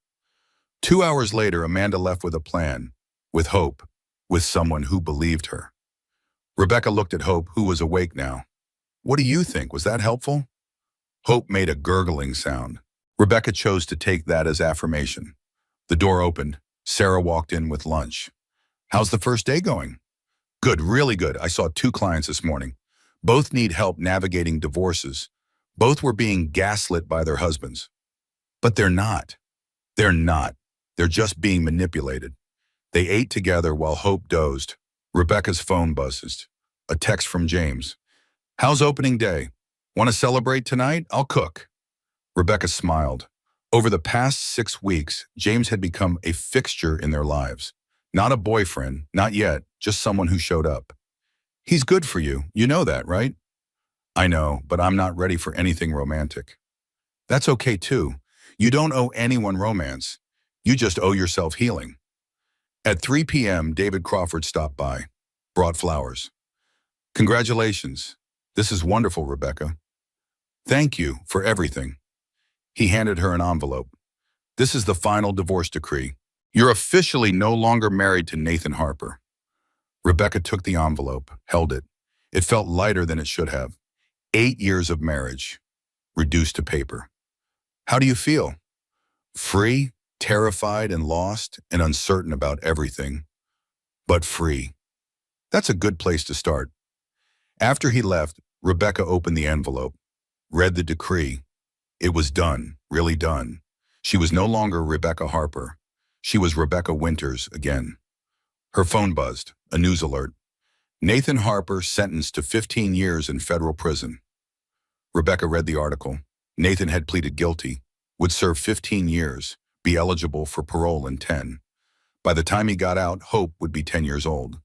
Speaker 1: 2 hours later, Amanda left with a plan, with hope, with someone who believed her. Rebecca looked at Hope, who was awake now. "What do you think? Was that helpful?" Hope made a gurgling sound. Rebecca chose to take that as affirmation. The door opened. Sarah walked in with lunch. "How's the first day going?" "Good, really good. I saw 2 clients this morning. Both need help navigating divorces. Both were being gaslit by their husbands." "But they're not. They're not. They're just being manipulated." They ate together while Hope dozed. Rebecca's phone buzzed. A text from James. "How's opening day? Want to celebrate tonight? I'll cook." Rebecca smiled. Over the past 6 weeks, James had become a fixture in their lives. Not a boyfriend, not yet, just someone who showed up. "He's good for you. You know that, right?" "I know, but I'm not ready for anything romantic." "That's okay too. You don't owe anyone romance. You just owe yourself healing." At 3 p.m., David Crawford stopped by, brought flowers. "Congratulations. This is wonderful, Rebecca." "Thank you for everything." He handed her an envelope. "This is the final divorce decree. You're officially no longer married to Nathan Harper." Rebecca took the envelope, held it. It felt lighter than it should have. 8 years of marriage, reduced to paper. How do you feel? Free, terrified and lost and uncertain about everything, but free. That's a good place to start. After he left, Rebecca opened the envelope, read the decree. It was done, really done. She was no longer Rebecca Harper. She was Rebecca Winters again. Her phone buzzed, a news alert. Nathan Harper sentenced to 15 years in federal prison. Rebecca read the article. Nathan had pleaded guilty, would serve 15 years, be eligible for parole in 10. By the time he got out, Hope would be 10 years old.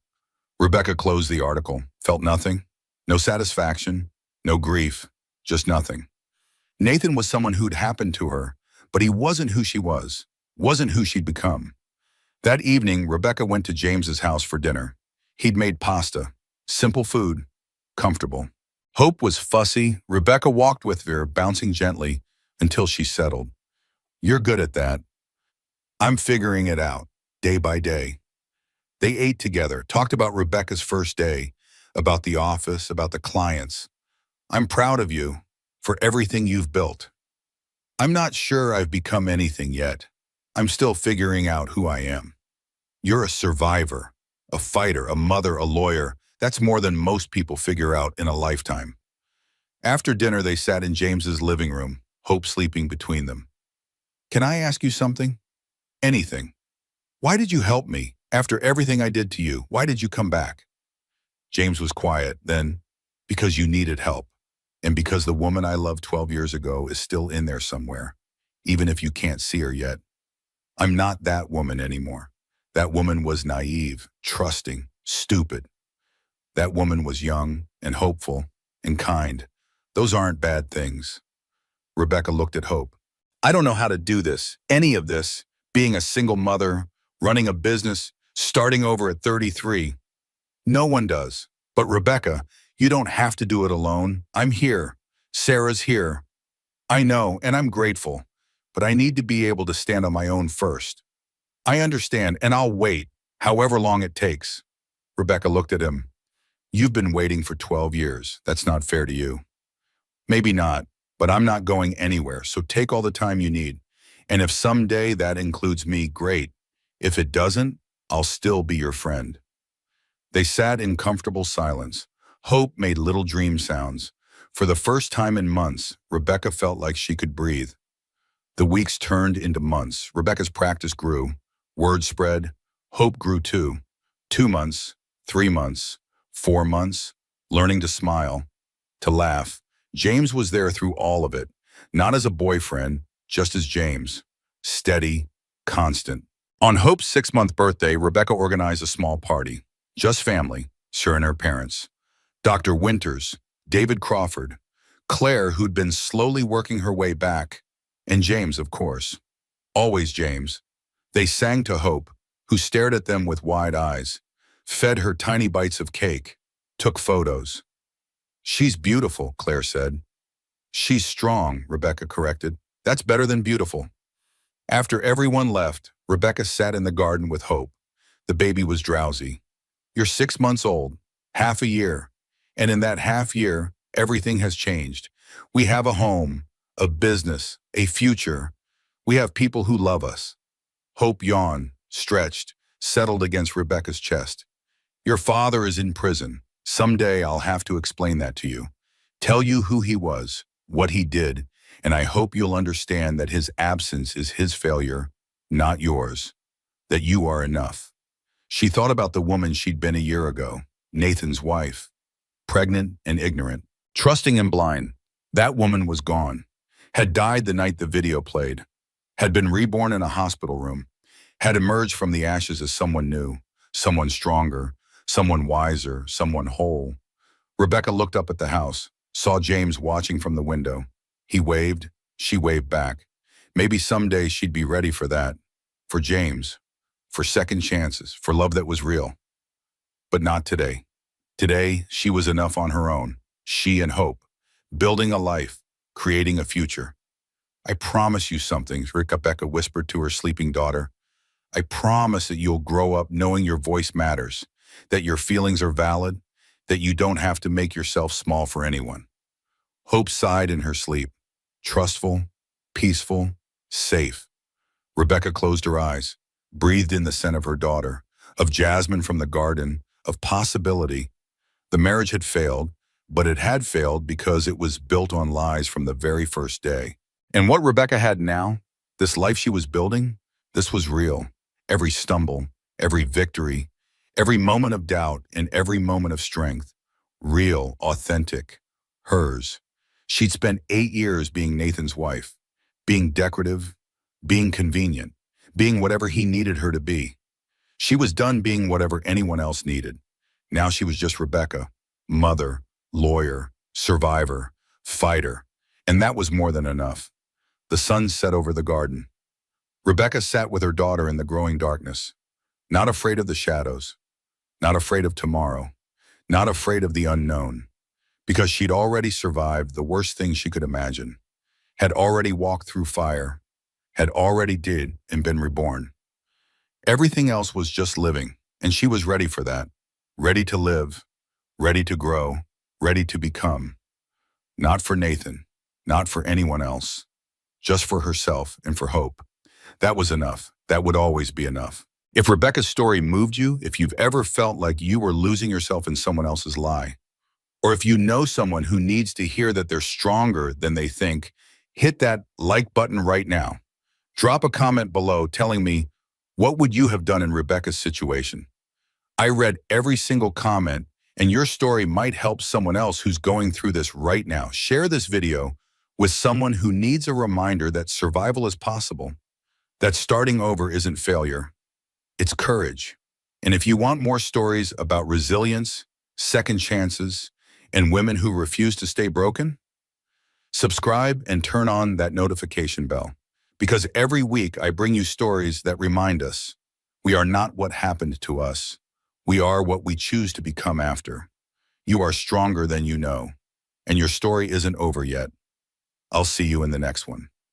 Speaker 1: Rebecca closed the article, felt nothing, no satisfaction, no grief, just nothing. Nathan was someone who'd happened to her, but he wasn't who she was, wasn't who she'd become. That evening, Rebecca went to James's house for dinner. He'd made pasta, simple food, comfortable. Hope was fussy. Rebecca walked with her, bouncing gently until she settled. You're good at that. I'm figuring it out, day by day. They ate together, talked about Rebecca's first day, about the office, about the clients. I'm proud of you for everything you've built. I'm not sure I've become anything yet. I'm still figuring out who I am. You're a survivor, a fighter, a mother, a lawyer. That's more than most people figure out in a lifetime. After dinner, they sat in James's living room, Hope sleeping between them. Can I ask you something? Anything. Why did you help me? After everything I did to you, why did you come back? James was quiet. Then, because you needed help. And because the woman I loved 12 years ago is still in there somewhere, even if you can't see her yet. I'm not that woman anymore. That woman was naive, trusting, stupid. That woman was young and hopeful and kind. Those aren't bad things. Rebecca looked at Hope. I don't know how to do this, any of this, being a single mother, running a business, starting over at 33. No one does. But Rebecca, you don't have to do it alone. I'm here. Sarah's here. I know, and I'm grateful. But I need to be able to stand on my own first. I understand, and I'll wait, however long it takes. Rebecca looked at him. You've been waiting for 12 years. That's not fair to you. Maybe not, but I'm not going anywhere, so take all the time you need. And if someday that includes me, great. If it doesn't, I'll still be your friend. They sat in comfortable silence. Hope made little dream sounds. For the first time in months, Rebecca felt like she could breathe. The weeks turned into months. Rebecca's practice grew. Word spread. Hope grew too. 2 months, 3 months, 4 months, learning to smile, to laugh. James was there through all of it, not as a boyfriend, just as James. Steady, constant. On Hope's 6-month birthday, Rebecca organized a small party. Just family, her and her parents. Dr. Winters, David Crawford, Claire, who'd been slowly working her way back, and James, of course. Always James. They sang to Hope, who stared at them with wide eyes, fed her tiny bites of cake, took photos. She's beautiful, Claire said. She's strong, Rebecca corrected. That's better than beautiful. After everyone left, Rebecca sat in the garden with Hope. The baby was drowsy. You're 6 months old, half a year. And in that half year, everything has changed. We have a home, a business, a future. We have people who love us. Hope yawned, stretched, settled against Rebecca's chest. Your father is in prison. Someday I'll have to explain that to you. Tell you who he was, what he did, and I hope you'll understand that his absence is his failure, not yours. That you are enough. She thought about the woman she'd been a year ago, Nathan's wife. Pregnant and ignorant, trusting and blind. That woman was gone. Had died the night the video played. Had been reborn in a hospital room. Had emerged from the ashes as someone new, someone stronger, someone wiser, someone whole. Rebecca looked up at the house, saw James watching from the window. He waved, she waved back. Maybe someday she'd be ready for that. For James. For second chances, for love that was real. But not today. Today, she was enough on her own. She and Hope. Building a life, creating a future. I promise you something, Rebecca whispered to her sleeping daughter. I promise that you'll grow up knowing your voice matters, that your feelings are valid, that you don't have to make yourself small for anyone. Hope sighed in her sleep. Trustful, peaceful, safe. Rebecca closed her eyes, breathed in the scent of her daughter, of jasmine from the garden, of possibility. The marriage had failed, but it had failed because it was built on lies from the very first day. And what Rebecca had now, this life she was building, this was real. Every stumble, every victory, every moment of doubt, and every moment of strength. Real, authentic, hers. She'd spent 8 years being Nathan's wife, being decorative, being convenient, being whatever he needed her to be. She was done being whatever anyone else needed. Now she was just Rebecca, mother, lawyer, survivor, fighter, and that was more than enough. The sun set over the garden. Rebecca sat with her daughter in the growing darkness, not afraid of the shadows, not afraid of tomorrow, not afraid of the unknown, because she'd already survived the worst thing she could imagine, had already walked through fire, had already did and been reborn. Everything else was just living, and she was ready for that, ready to live, ready to grow, ready to become. Not for Nathan, not for anyone else, just for herself and for hope. That was enough. That would always be enough. If Rebecca's story moved you, if you've ever felt like you were losing yourself in someone else's lie, or if you know someone who needs to hear that they're stronger than they think, hit that like button right now. Drop a comment below telling me, what would you have done in Rebecca's situation? I read every single comment, and your story might help someone else who's going through this right now. Share this video with someone who needs a reminder that survival is possible, that starting over isn't failure, it's courage. And if you want more stories about resilience, second chances, and women who refuse to stay broken, subscribe and turn on that notification bell. Because every week I bring you stories that remind us we are not what happened to us. We are what we choose to become after. You are stronger than you know, and your story isn't over yet. I'll see you in the next one.